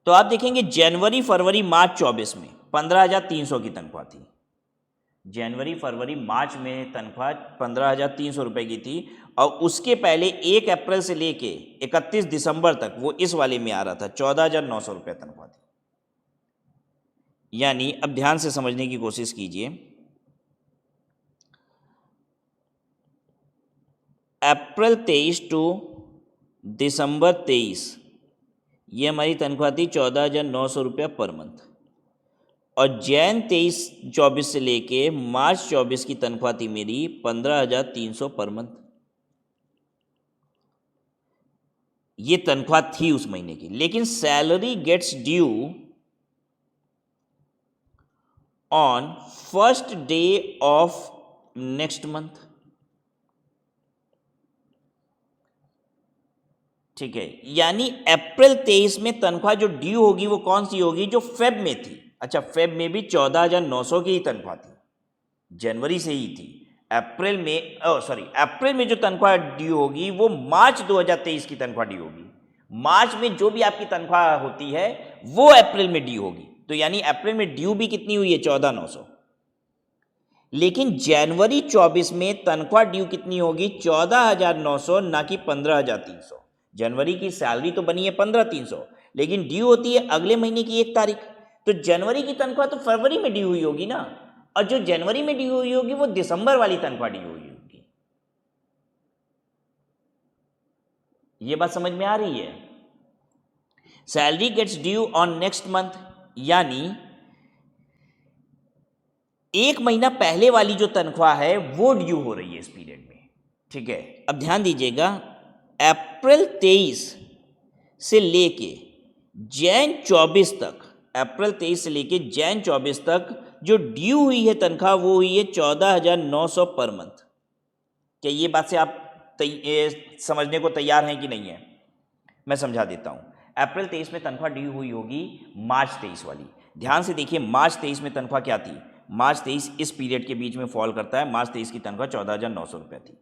तो आप देखेंगे जनवरी फरवरी मार्च 24 में 15,300 की तनख्वाह थी। जनवरी फरवरी मार्च में तनख्वाह 15,300 रुपये की थी और उसके पहले 1 अप्रैल से लेके 31 दिसंबर तक वो इस वाले में आ रहा था, 14,900 रुपये तनख्वाह थी। यानी अब ध्यान से समझने की कोशिश कीजिए, अप्रैल 23 टू दिसंबर 23 ये हमारी तनख्वाह थी 14,900 रुपया पर मंथ और जैन 23-24 से लेके मार्च 24 की तनख्वाह थी मेरी 15,300 पर मंथ। ये तनख्वाह थी उस महीने की, लेकिन salary gets due on first day of next month. ठीक है, यानी अप्रैल 23 में तनख्वाह जो ड्यू होगी वो कौन सी होगी? जो फेब में थी। अच्छा, फेब में भी 14,900 की ही तनख्वाह थी, जनवरी से ही थी। अप्रैल में जो तनख्वाह ड्यू होगी वो मार्च 2023 की तनख्वाह ड्यू होगी। मार्च में जो भी आपकी तनख्वाह होती है वो अप्रैल में ड्यू होगी। तो यानी अप्रैल में ड्यू भी कितनी हुई है? 14,900। लेकिन जनवरी 24 में तनख्वाह ड्यू कितनी होगी? 14,900, ना कि 15,300। जनवरी की सैलरी तो बनी है 15,300 लेकिन ड्यू होती है अगले महीने की 1 तारीख। तो जनवरी की तनख्वाह तो फरवरी में ड्यू हुई होगी ना, और जो जनवरी में ड्यू हुई होगी वो दिसंबर वाली तनख्वाह ड्यू हुई होगी। ये बात समझ में आ रही है? Salary gets due on next month, यानी 1 महीना पहले वाली जो तनख्वाह है वो ड्यू हो रही है इस पीरियड में। ठीक है, अब ध्यान दीजिएगा, अप्रैल 23 से लेके जैन 24 तक, अप्रैल 23 से लेके जैन 24 तक जो ड्यू हुई है तनख्वाह वो हुई है 14,900 पर मंथ। क्या ये बात से आप समझने को तैयार हैं कि नहीं है? मैं समझा देता हूं। अप्रैल 23 में तनख्वाह ड्यू हुई होगी मार्च 23 वाली। ध्यान से देखिए, मार्च 23 में तनख्वाह क्या थी? मार्च 23 इस पीरियड के बीच में फॉल करता है। मार्च 23 की तनख्वाह 14,900 रुपये थी।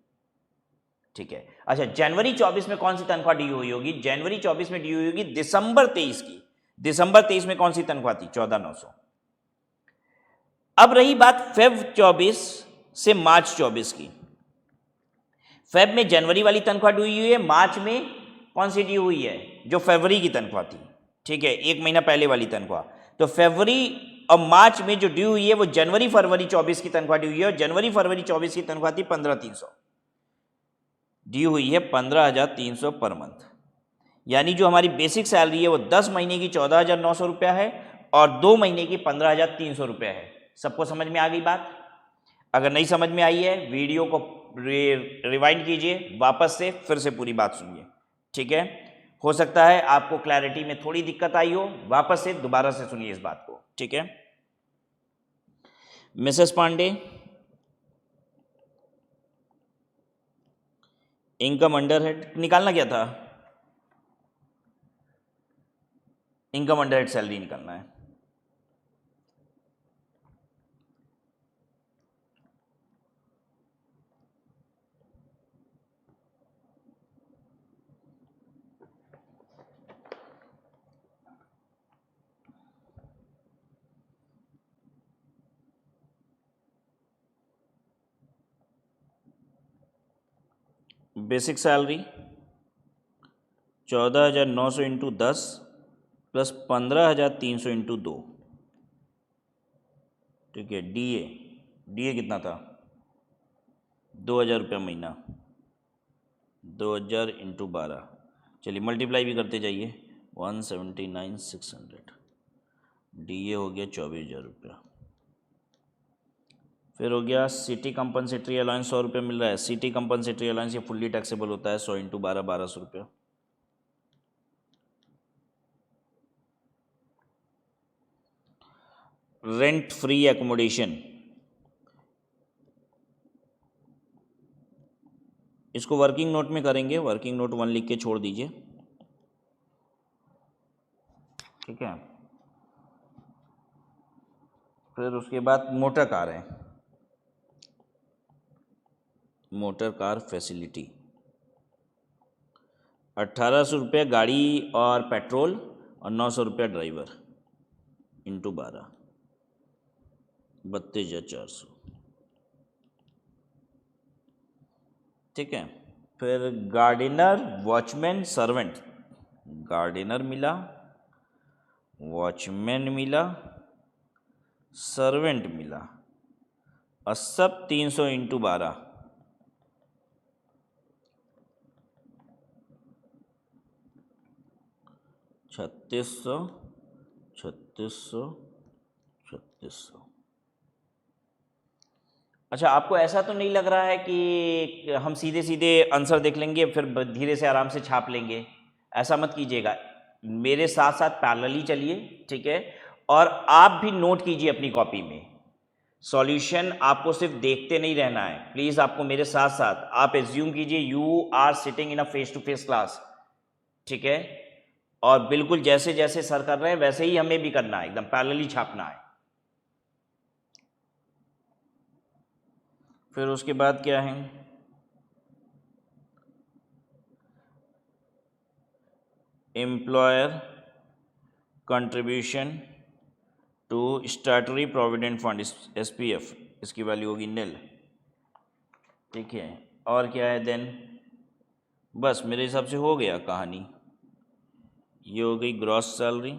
ठीक है, अच्छा, जनवरी 24 में कौन सी तनख्वाह ड्यू हुई होगी? जनवरी 24 में ड्यू हुई होगी दिसंबर 23 की। दिसंबर 23 में कौन सी तनख्वाह थी? 14,900। अब रही बात फेब 24 से मार्च 24 की। फेब में जनवरी वाली तनख्वाह ड्यू हुई है, मार्च में कौन सी ड्यू हुई है? जो फरवरी की तनख्वाह थी। ठीक है, 1 महीना पहले वाली तनख्वाह। तो फरवरी और मार्च में जो ड्यू हुई है वो जनवरी फरवरी 24 की तनख्वाह ड्यू हुई है और जनवरी फरवरी 24 की तनख्वाह थी 15,300। ड्यू हुई है 15,300 पर मंथ। यानी जो हमारी बेसिक सैलरी है वो 10 महीने की 14,900 रुपया है और 2 महीने की 15,300 रुपया है। सबको समझ में आ गई बात? अगर नहीं समझ में आई है वीडियो को रिवाइंड कीजिए वापस से, फिर से पूरी बात सुनिए। ठीक है, हो सकता है आपको क्लैरिटी में थोड़ी दिक्कत आई हो, वापस से दोबारा से सुनिए इस बात को। ठीक है, Mrs Pandey, income under head निकालना क्या था? इनकम अंडर हेड सैलरी निकालना है। Basic salary 14,900 into 10 plus 15,300 into 2। ठीक है। डी ए कितना था? 2,000 रुपया महीना, 2,000 इंटू 12। चलिए मल्टीप्लाई भी करते जाइए। 179,600। डी ए हो गया 24,000 रुपया। फिर हो गया सिटी कंपनसेटरी अलाउंस 100 रुपये मिल रहा है। सिटी कंपनसेटरी अलाउंस ये फुल्ली टैक्सेबल होता है। 100 इंटू 12 1,200 रुपया। रेंट फ्री एकोमोडेशन, इसको वर्किंग नोट में करेंगे। वर्किंग नोट 1 लिख के छोड़ दीजिए। ठीक है। फिर उसके बाद मोटर कार है, मोटर कार फैसिलिटी 1,800 रुपये गाड़ी और पेट्रोल और 900 रुपया ड्राइवर इंटू 12, 32,400। ठीक है। फिर गार्डनर वॉचमैन सर्वेंट, गार्डनर मिला, वॉचमैन मिला, सर्वेंट मिला और सब 300 इंटू 12, 3600, 3600, 3600। अच्छा, आपको ऐसा तो नहीं लग रहा है कि हम सीधे सीधे आंसर देख लेंगे फिर धीरे से आराम से छाप लेंगे? ऐसा मत कीजिएगा, मेरे साथ साथ पैरेलली चलिए। ठीक है। और आप भी नोट कीजिए अपनी कॉपी में। सॉल्यूशन आपको सिर्फ देखते नहीं रहना है, प्लीज आपको मेरे साथ साथ आप एज्यूम कीजिए you are sitting in a face to face class. ठीक है। और बिल्कुल जैसे जैसे सर कर रहे हैं वैसे ही हमें भी करना है, एकदम पैरेलली छापना है। फिर उसके बाद क्या है? Employer contribution to statutory provident fund, SPF, इसकी वैल्यू होगी निल। ठीक है। और क्या है देन? बस मेरे हिसाब से हो गया कहानी। ये हो गई ग्रॉस सैलरी।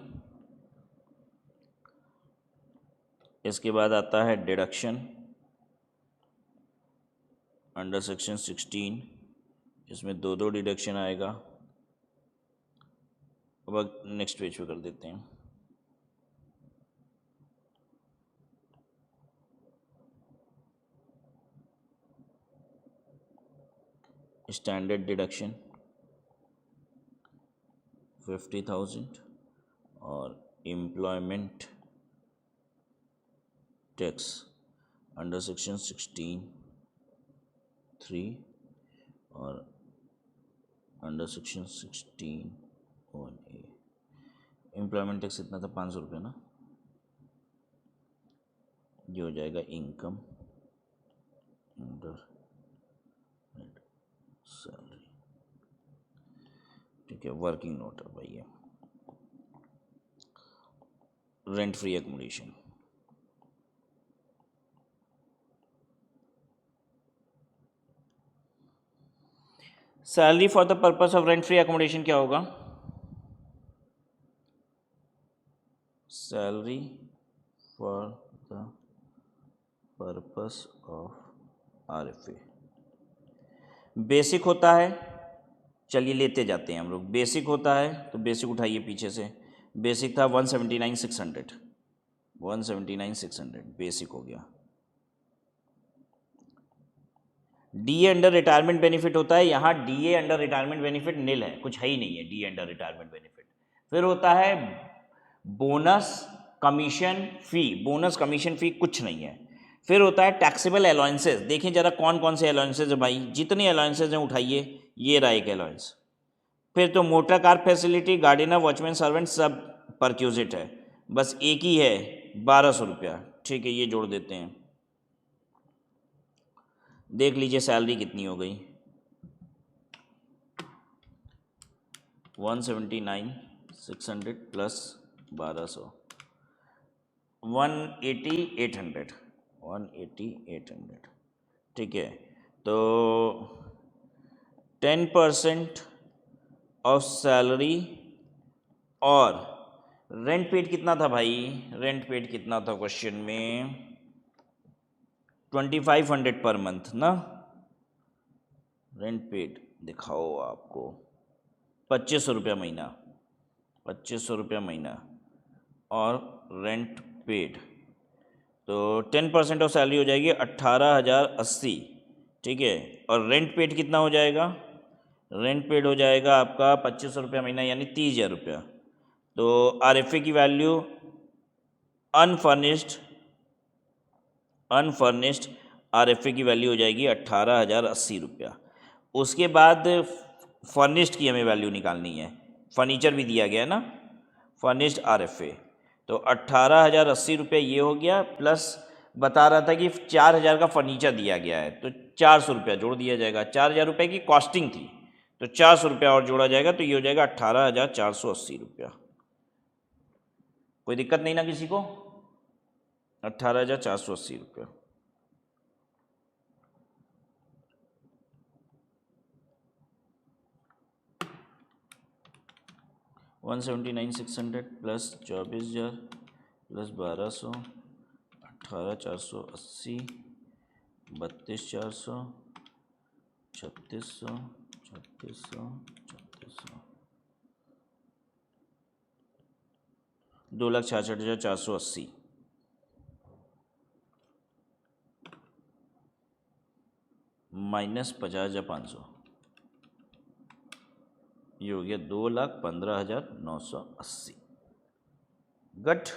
इसके बाद आता है डिडक्शन अंडर सेक्शन 16, इसमें दो डिडक्शन आएगा। अब नेक्स्ट पेज पे कर देते हैं। स्टैंडर्ड डिडक्शन 50,000 और एम्प्लॉयमेंट टैक्स अंडर सेक्शन 16(3) और under section 16(1)(a). Employment tax इतना था 500 रुपये ना, ये हो जाएगा इनकम अंडर हेड सैलरी। ठीक है। वर्किंग नोट है भाई, rent free accommodation. Salary for the purpose of rent free accommodation क्या होगा? Salary for the purpose of RFA basic होता है। चलिए लेते जाते हैं हम लोग। बेसिक होता है तो बेसिक उठाइए पीछे से। बेसिक था 179,600, 179,600 बेसिक हो गया। DA अंडर रिटायरमेंट बेनिफिट होता है, यहाँ DA अंडर रिटायरमेंट बेनिफिट निल है, कुछ है ही नहीं है DA अंडर रिटायरमेंट बेनिफिट। फिर होता है बोनस कमीशन फी, बोनस कमीशन फी कुछ नहीं है। फिर होता है टैक्सेबल अलाउंसेस। देखें जरा कौन कौन से अलाउंसेस है भाई, जितने अलाउंसेस हैं उठाइए। ये रहा एक अलाउंस। फिर तो motor car facility, gardener, watchman, servant सब परक्यूजिट है, बस एक ही है 1200 रुपया। ठीक है, ये जोड़ देते हैं। देख लीजिए सैलरी कितनी हो गई, 179,600 प्लस 1200, 180,800, 180,800। ठीक है, तो 10% ऑफ सैलरी और रेंट पेड कितना था भाई, रेंट पेड कितना था क्वेश्चन में, 2500 पर मंथ ना। रेंट पेड दिखाओ आपको 2500 रुपया महीना, 2500 रुपया महीना और रेंट पेड, तो 10% ऑफ सैलरी हो जाएगी 18,080। ठीक है, और रेंट पेड कितना हो जाएगा, रेंट पेड हो जाएगा आपका 2500 रुपया महीना यानी 30,000 रुपया। तो RFA की वैल्यू अनफर्निश्ड RFA की वैल्यू हो जाएगी 18,080 रुपया। उसके बाद फर्निश्ड की हमें वैल्यू निकालनी है, फर्नीचर भी दिया गया है ना, फर्निश्ड RFA, तो 18,080 रुपये ये हो गया, प्लस बता रहा था कि 4,000 का फर्नीचर दिया गया है, तो 400 रुपया जोड़ दिया जाएगा। 4,000 रुपये की कॉस्टिंग थी, तो 400 रुपया और जोड़ा जाएगा, तो ये हो जाएगा 18,480 रुपया। कोई दिक्कत नहीं ना किसी को, 18,480 रुपया। वन 179,600 प्लस 24,000 प्लस 1,200, 18,480, 32,400, 3600, 3600, 3600, 2,66,480 माइनस 50,500, ये हो गया 2,15,980। गट।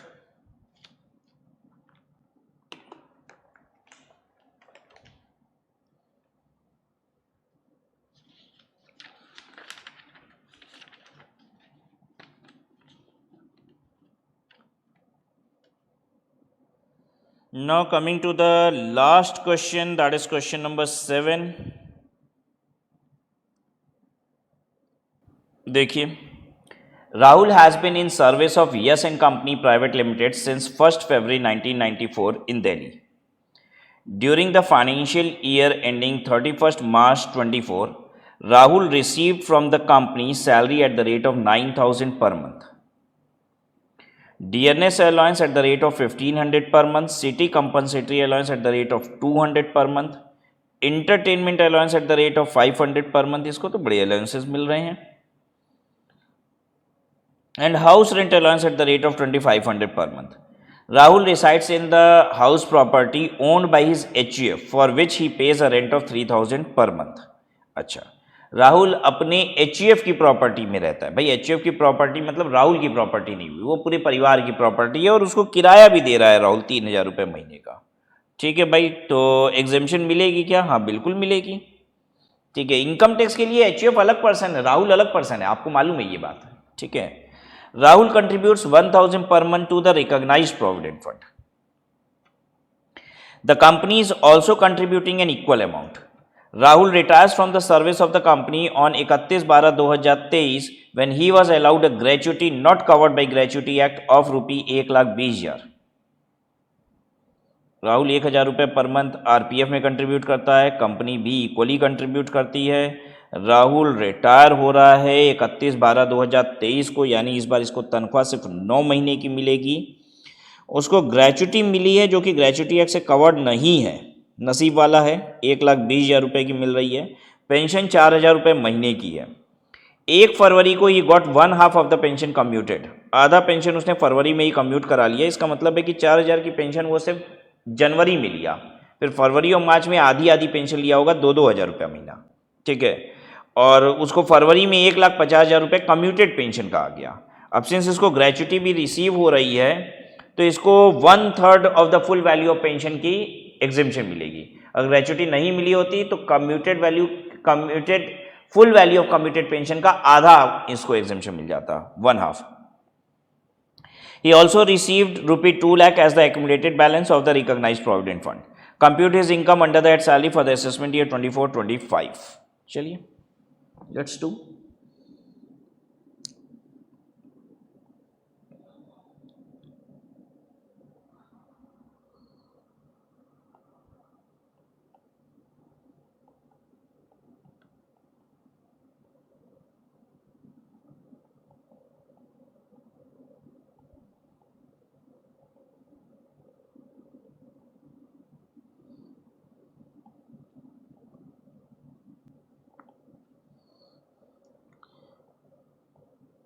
Now coming to the last question, that is question number 7. देखिए, Rahul has been in service of Yes and Company Private Limited since 1st February 1994 in Delhi. During the financial year ending 31st March 24, Rahul received from the company salary at the rate of 9,000 per month, dearness allowance at the rate of 1,500 per month, city compensatory allowance at the rate of 200 per month, entertainment allowance at the rate of 500 per month, इसको तो बड़े allowances मिल रहे हैं, and house rent allowance at the rate of 2,500 per month. Rahul resides in the house property owned by his HUF for which he pays a rent of 3,000 per month. अच्छा, राहुल अपने HUF की property में रहता है। भाई HUF की property मतलब राहुल की प्रॉपर्टी नहीं हुई, वो पूरे परिवार की प्रॉपर्टी है और उसको किराया भी दे रहा है राहुल 3,000 रुपये महीने का। ठीक है भाई, तो एग्जेम्पशन मिलेगी क्या? हाँ बिल्कुल मिलेगी। ठीक है, इनकम टैक्स के लिए HUF अलग पर्सन है, राहुल अलग पर्सन है, आपको मालूम है ये बात। ठीक है, Rahul contributes 1,000 per month to the recognized provident fund. The company is also contributing an equal amount. Rahul retires from the service of the company on 31/12/2023 when he was allowed a gratuity not covered by Gratuity Act of ₹1,20,000. Rahul 1,000 रुपये per month RPF में contribute करता है, company भी equally contribute करती है। Rahul retire हो रहा है 31/12/2023 को, यानी इस बार इसको तनख्वाह सिर्फ 9 महीने की मिलेगी। उसको ग्रेच्युटी मिली है जो कि ग्रेच्युटी एक्ट से कवर्ड नहीं है, नसीब वाला है, 1,20,000 रुपये की मिल रही है। पेंशन 4,000 रुपये महीने की है। 1 फरवरी को he got 1/2 of the pension commuted, आधा पेंशन उसने फरवरी में ही कम्यूट करा लिया। इसका मतलब है कि 4,000 की पेंशन वो सिर्फ जनवरी में लिया, फिर फरवरी और मार्च में आधी आधी पेंशन लिया होगा, 2-2 हज़ार रुपया महीना। ठीक है, और उसको फरवरी में 1,50,000 रुपये कम्यूटेड पेंशन का आ गया। अब सिंस इसको ग्रेच्युटी भी रिसीव हो रही है तो इसको 1/3 of the full value of pension की एग्जेम्पशन मिलेगी। अगर ग्रेच्युटी नहीं मिली होती तो full value of commuted pension का आधा इसको एग्जेम्पशन मिल जाता, 1/2। He also received rupee 2 lakh as the accumulated balance of the recognized provident fund. Compute his income under that salary for the assessment year 24-25. चलिए, let's do.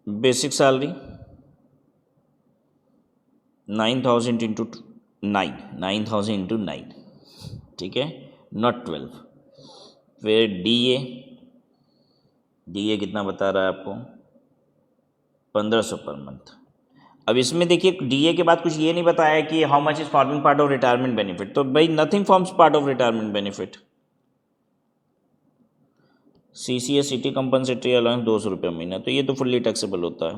Basic salary 9,000 into 9, ठीक है, not 12. फिर D A कितना बता रहा है आपको, 1500 per month. अब इसमें देखिए डीए के बाद कुछ ये नहीं बताया कि how much is forming part of retirement benefit, तो भाई nothing forms part of retirement benefit. CCA city compensatory allowance 200 रुपये महीना, तो ये तो फुल्ली टैक्सेबल होता है,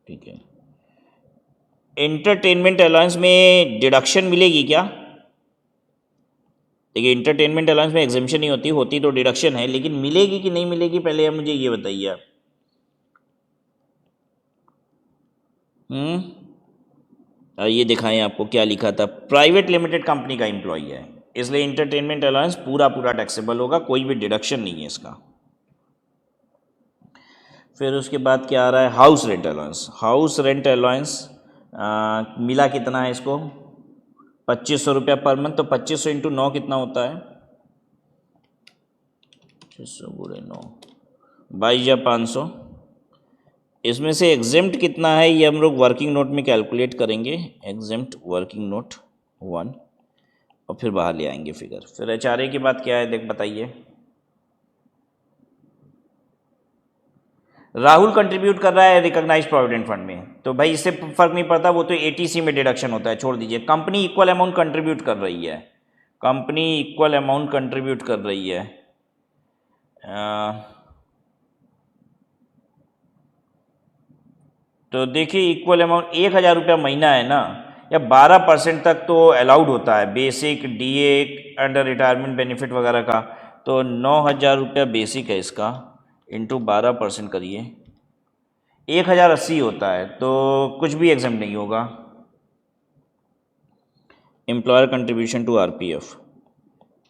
ठीक है. एंटरटेनमेंट अलाउंस में डिडक्शन मिलेगी क्या? देखिए एंटरटेनमेंट अलाउंस में एग्जेम्पशन नहीं होती तो डिडक्शन है, लेकिन मिलेगी कि नहीं मिलेगी पहले आप मुझे ये बताइए आप. ये दिखाएं आपको क्या लिखा था, प्राइवेट लिमिटेड कंपनी का एम्प्लॉय है, इसलिए एंटरटेनमेंट अलाउंस पूरा टैक्सेबल होगा, कोई भी डिडक्शन नहीं है इसका. फिर उसके बाद क्या आ रहा है, house rent allowance. House rent allowance मिला कितना है इसको, 2500 रुपया पर मंथ. तो 2500 इंटू 9 कितना होता है, 2500 गुणे 9, 22,500. इसमें से एग्जेम्प्ट कितना है ये हम लोग वर्किंग नोट में कैलकुलेट करेंगे, एग्जेम्प्ट वर्किंग नोट 1, और फिर बाहर ले आएंगे फिगर. फिर एचआरए की बात क्या है, देख बताइए. राहुल कंट्रीब्यूट कर रहा है रिकॉग्नाइज प्रोविडेंट फंड में, तो भाई इससे फर्क नहीं पड़ता, वो तो एटीसी में डिडक्शन होता है, छोड़ दीजिए. कंपनी इक्वल अमाउंट कंट्रीब्यूट कर रही है, कंपनी इक्वल अमाउंट कंट्रीब्यूट कर रही है. तो देखिए इक्वल अमाउंट 1,000 रुपया महीना है ना, या 12% तक तो अलाउड होता है basic DA under retirement benefit वगैरह का. तो 9,000 रुपया बेसिक है इसका, इंटू 12% करिए, 1,080 होता है, तो कुछ भी एग्जाम नहीं होगा. Employer contribution to RPF,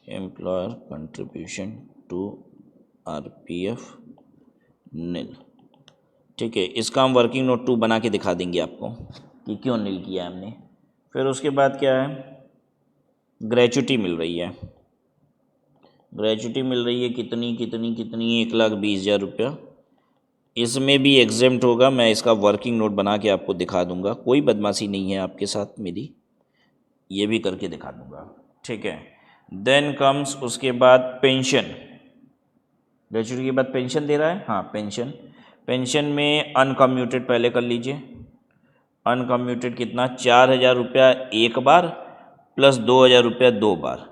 employer contribution to RPF nil, ठीक है. इसका हम वर्किंग नोट 2 बना के दिखा देंगे आपको कि क्यों नील किया हमने. फिर उसके बाद क्या है, ग्रेचुटी मिल रही है. ग्रेचुटी मिल रही है कितनी 1,20,000 रुपया. इसमें भी एग्जेम्प्ट होगा, मैं इसका वर्किंग नोट बना के आपको दिखा दूंगा, कोई बदमाशी नहीं है आपके साथ मेरी, ये भी करके दिखा दूंगा, ठीक है. देन कम्स उसके बाद पेंशन. ग्रेचुटी के बाद पेंशन दे रहा है, हाँ पेंशन. पेंशन में अनकम्यूटेड पहले कर लीजिए. अनकम्यूटेड कितना, 4,000 रुपया एक बार प्लस 2,000 रुपया 2 बार,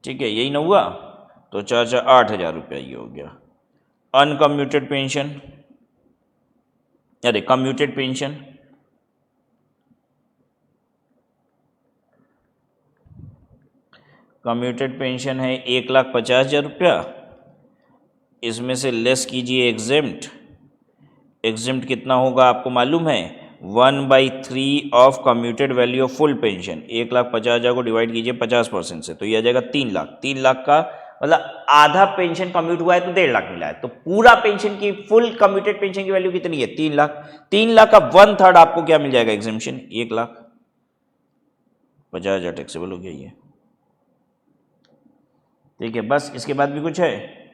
ठीक है, यही ना हुआ, तो 8,000 रुपया ये हो गया. अनकम्यूटेड पेंशन, अरे कम्यूटेड पेंशन, कम्यूटेड पेंशन है 1,50,000 रुपया. इसमें से लेस कीजिए एग्जेम्प्ट. एग्जेम्प्ट कितना होगा आपको मालूम है, 1/3 of commuted value of full pension. 1,50,000 को डिवाइड कीजिए 50% से, तो ये आ जाएगा 3 लाख. 3 लाख का मतलब आधा पेंशन कम्यूट हुआ है तो 1.5 लाख मिला है, तो पूरा पेंशन की फुल कम्यूटेड पेंशन की वैल्यू कितनी है, 3 लाख. 3 लाख का 1/3 आपको क्या मिल जाएगा एग्जेम्पशन, 1,50,000 टैक्सेबल हो गया ये, ठीक है. बस इसके बाद भी कुछ है,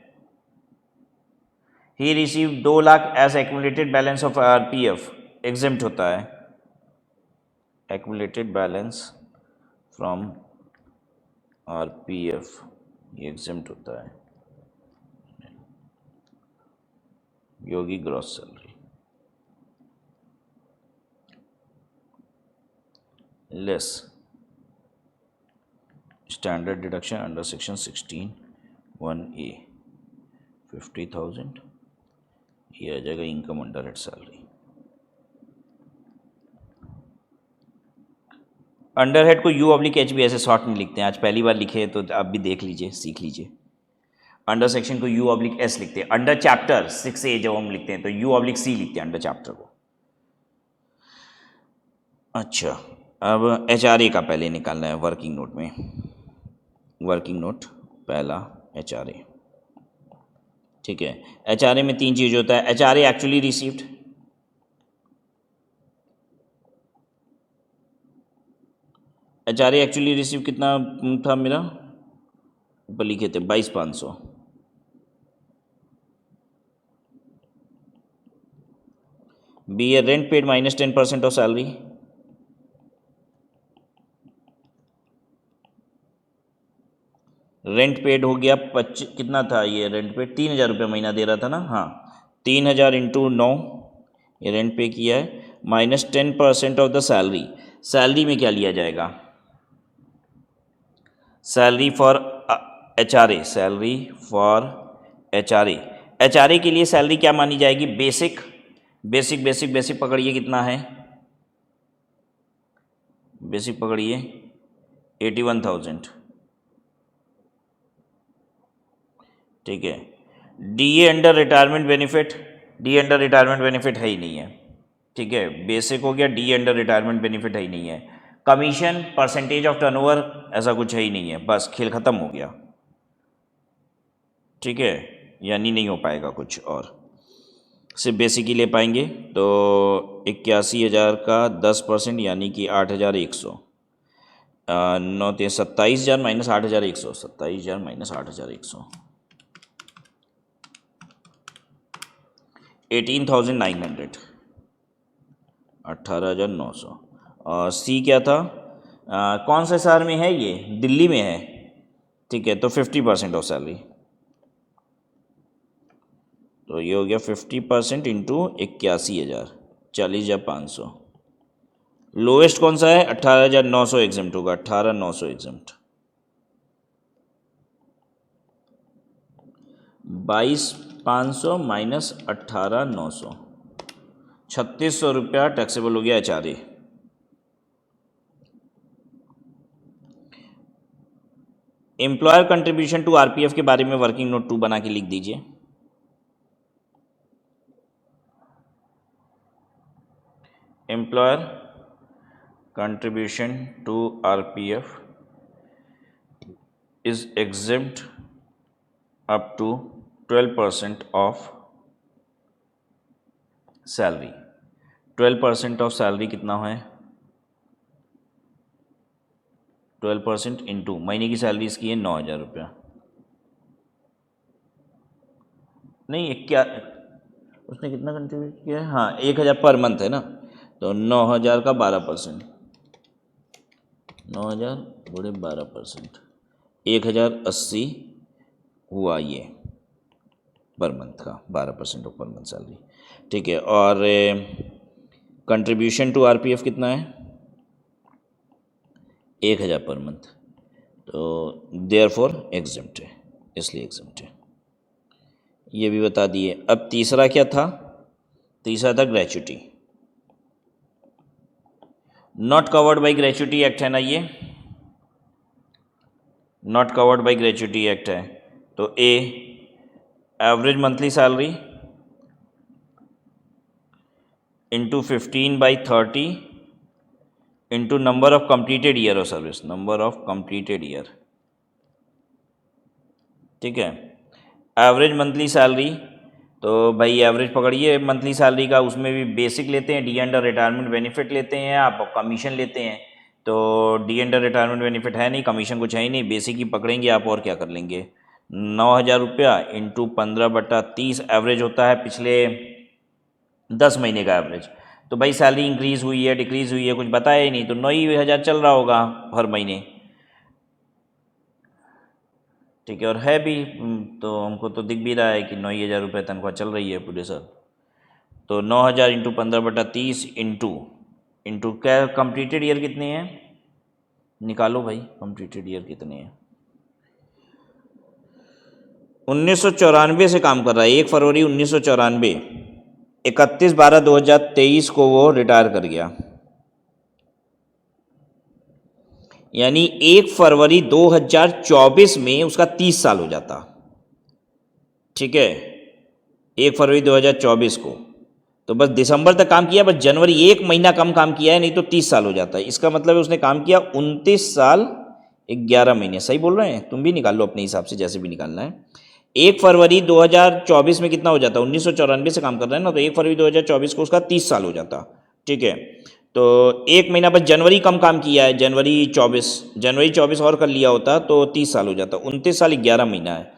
he receive 2 lakh as accumulated balance of RPF, exempt होता है, एक्यूमुलेटेड बैलेंस फ्रॉम आरपीएफ ये एग्जेम्प्ट होता है. योगी gross salary less standard deduction under section 16(1)(a) 50,000 ये आ जाएगा income under head salary. Under head को U/H भी ऐसे शॉर्ट में लिखते हैं, आज पहली बार लिखे तो आप भी देख लीजिए, सीख लीजिए। अंडर सेक्शन को U/S लिखते हैं। अंडर चैप्टर 6A जब हम लिखते हैं तो U/C लिखते हैं अंडर चैप्टर को। अच्छा, अब HRA का पहले निकालना है वर्किंग नोट में। वर्किंग नोट पहला HRA, ठीक है। HRA में 3 चीज़ होता है। HRA actually received, HRA actually receive कितना था मेरा, ऊपर लिखे थे 22,500। B A rent paid minus 10% of salary, rent paid हो गया कितना था ये रेंट पेड, 3,000 रुपये महीना दे रहा था ना, हाँ 3,000 इंटू 9 ये रेंट पे किया है, minus 10% of the salary. Salary में क्या लिया जाएगा, salary for HRA, salary for HRA। HRA के लिए सैलरी क्या मानी जाएगी, बेसिक बेसिक बेसिक बेसिक पकड़िए कितना है, बेसिक पकड़िए 81,000, ठीक है। DA under retirement benefit, DA under retirement benefit है ही नहीं है, ठीक है। बेसिक हो गया, DA अंडर रिटायरमेंट बेनिफिट है ही नहीं है। कमीशन परसेंटेज ऑफ टर्नओवर ऐसा कुछ है ही नहीं है, बस खेल ख़त्म हो गया, ठीक है। यानी नहीं हो पाएगा कुछ और, सिर्फ बेसिक ही ले पाएंगे। तो 81,000 का 10% यानी कि 8,100, 9 3 27,000 माइनस 8,100, 27,000 माइनस 8,100, 18,900, 18,900। और सी क्या था, कौन से शहर में है ये, दिल्ली में है, ठीक है। तो 50% ऑफ सैलरी, तो ये हो गया 50% इंटू 81,000, 40,500। लोएस्ट कौन सा है, 18,900 एग्जाम्प्ट होगा, 18,900 एग्जाम्प्ट। 22,500 माइनस 18,900, 3,600 रुपया टैक्सेबल हो गया HRA। Employer contribution to RPF के बारे में वर्किंग नोट 2 बना के लिख दीजिए। Employer contribution to RPF is exempt up to 12% of salary. 12% of salary कितना है, 12% इंटू महीने की सैलरी इसकी है 9,000 रुपया, नहीं क्या उसने कितना कंट्रीब्यूट किया है, हाँ 1,000 पर मंथ है ना, तो 9,000 का 12%, 9,000 बड़े 12%, 1,080 हुआ ये पर मंथ का, 12% ऑफ पर मंथ सैलरी, ठीक है। और कंट्रीब्यूशन टू RPF कितना है, 1,000 पर मंथ, तो देयरफॉर एग्जम्प्ट है, इसलिए एग्जम्प्ट है, ये भी बता दिए। अब तीसरा क्या था, तीसरा था gratuity, not covered by gratuity act है ना, ये not covered by gratuity act है। तो ए average monthly salary into 15/30 into number of completed year of service, number of completed year, ठीक है। एवरेज मंथली सैलरी, तो भाई एवरेज पकड़िए मंथली सैलरी का, उसमें भी बेसिक लेते हैं, डी अंडर रिटायरमेंट बेनिफिट लेते हैं, आप कमीशन लेते हैं। तो डी अंडर रिटायरमेंट बेनिफिट है नहीं, कमीशन कुछ है ही नहीं, बेसिक ही पकड़ेंगे आप, और क्या कर लेंगे। 9,000 रुपया इंटू 15/30 एवरेज होता है पिछले 10 महीने का एवरेज। तो भाई सैलरी इंक्रीज़ हुई है डिक्रीज़ हुई है कुछ बताया ही नहीं, तो 9,000 चल रहा होगा हर महीने, ठीक है। और है भी तो हमको तो दिख भी रहा है कि 9,000 रुपये तनख्वाह चल रही है पूरे साल। तो 9,000 इंटू 15/30 इंटू क्या, कंप्लीटेड ईयर कितने हैं, निकालो भाई कंप्लीटेड ईयर कितने हैं। 1994 से काम कर रहा है, 1 फरवरी 1994, 31/12/2023 को वो रिटायर कर गया, यानी 1 फरवरी 2024 में उसका 30 साल हो जाता। ठीक है, 1 फरवरी 2024 को, तो बस दिसंबर तक काम किया, बस जनवरी 1 महीना कम काम किया है, नहीं तो 30 साल हो जाता है। इसका मतलब है उसने काम किया 29 साल 11 महीने। सही बोल रहे हैं, तुम भी निकाल लो अपने हिसाब से, जैसे भी निकालना है। 1 फरवरी 2024 में कितना हो जाता? 1994 से काम कर रहा है ना, तो 1 फरवरी 2024 को उसका 30 साल हो जाता। ठीक है, तो 1 महीना बस जनवरी कम काम किया है, जनवरी 24 और कर लिया होता तो 30 साल हो जाता। 29 साल 11 महीना है,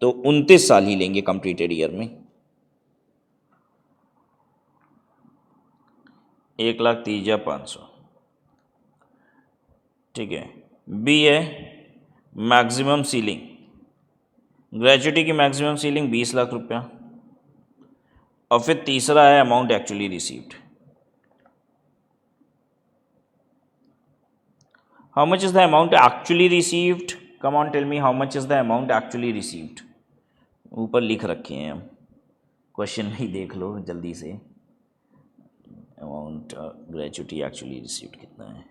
तो 29 साल ही लेंगे कंप्लीटेड ईयर में। 1,30,500। ठीक है, बी है मैक्सिमम सीलिंग, ग्रेजुटी की मैक्सिमम सीलिंग 20 लाख रुपया। और फिर तीसरा है amount actually received. How much is the amount actually received? Come on tell me, how much is the amount actually received? ऊपर लिख रखे हैं हम, क्वेश्चन में ही देख लो जल्दी से। अमाउंट ग्रेजुटी एक्चुअली रिसीव्ड कितना है?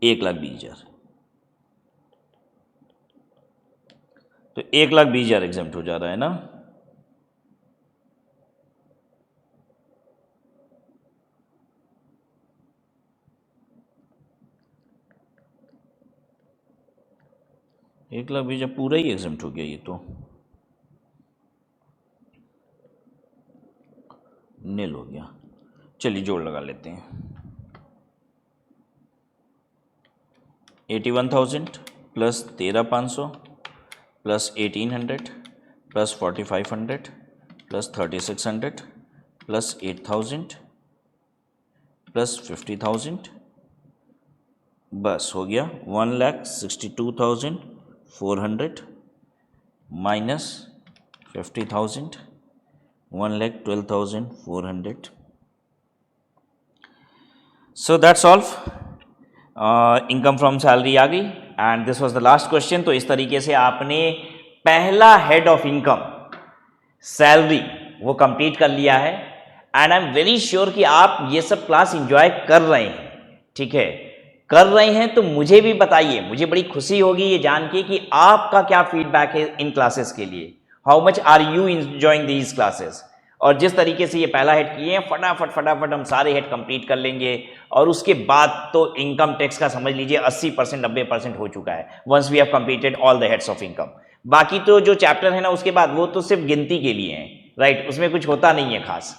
1,20,000। तो 1,20,000 एग्जाम्प्ट हो जा रहा है ना। एक लाख 20,000 पूरा ही एग्जाम्प्ट हो गया ये तो, नील हो गया। चलिए जोड़ लगा लेते हैं। 81,000 plus 13,500 plus 1,800 plus 4,500 plus 3,600 plus 8,000 plus 50,000, बस हो गया 1,62,400 minus 50,000, 1,12,400। So that's all. Income from salary आ गई and this was the last question. तो इस तरीके से आपने पहला हेड ऑफ इनकम सैलरी वो कंप्लीट कर लिया है and I am very sure कि आप ये सब क्लास एंजॉय कर रहे हैं। ठीक है, कर रहे हैं तो मुझे भी बताइए, मुझे बड़ी खुशी होगी ये जान के कि आपका क्या फीडबैक है इन क्लासेस के लिए। How much are you enjoying these classes? और जिस तरीके से ये पहला हेड किए हैं, फटाफट हम सारे हेड कंप्लीट कर लेंगे और उसके बाद तो इनकम टैक्स का समझ लीजिए 80% 90% हो चुका है once we have completed all the heads of income. बाकी तो जो चैप्टर है ना उसके बाद वो तो सिर्फ गिनती के लिए हैं, राइट, उसमें कुछ होता नहीं है खास।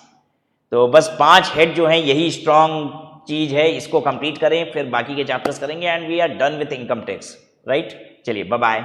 तो बस 5 हेड जो हैं यही स्ट्रांग चीज है, इसको कंप्लीट करें फिर बाकी के चैप्टर्स करेंगे and we are done with income tax, right. चलिए बाय बाय।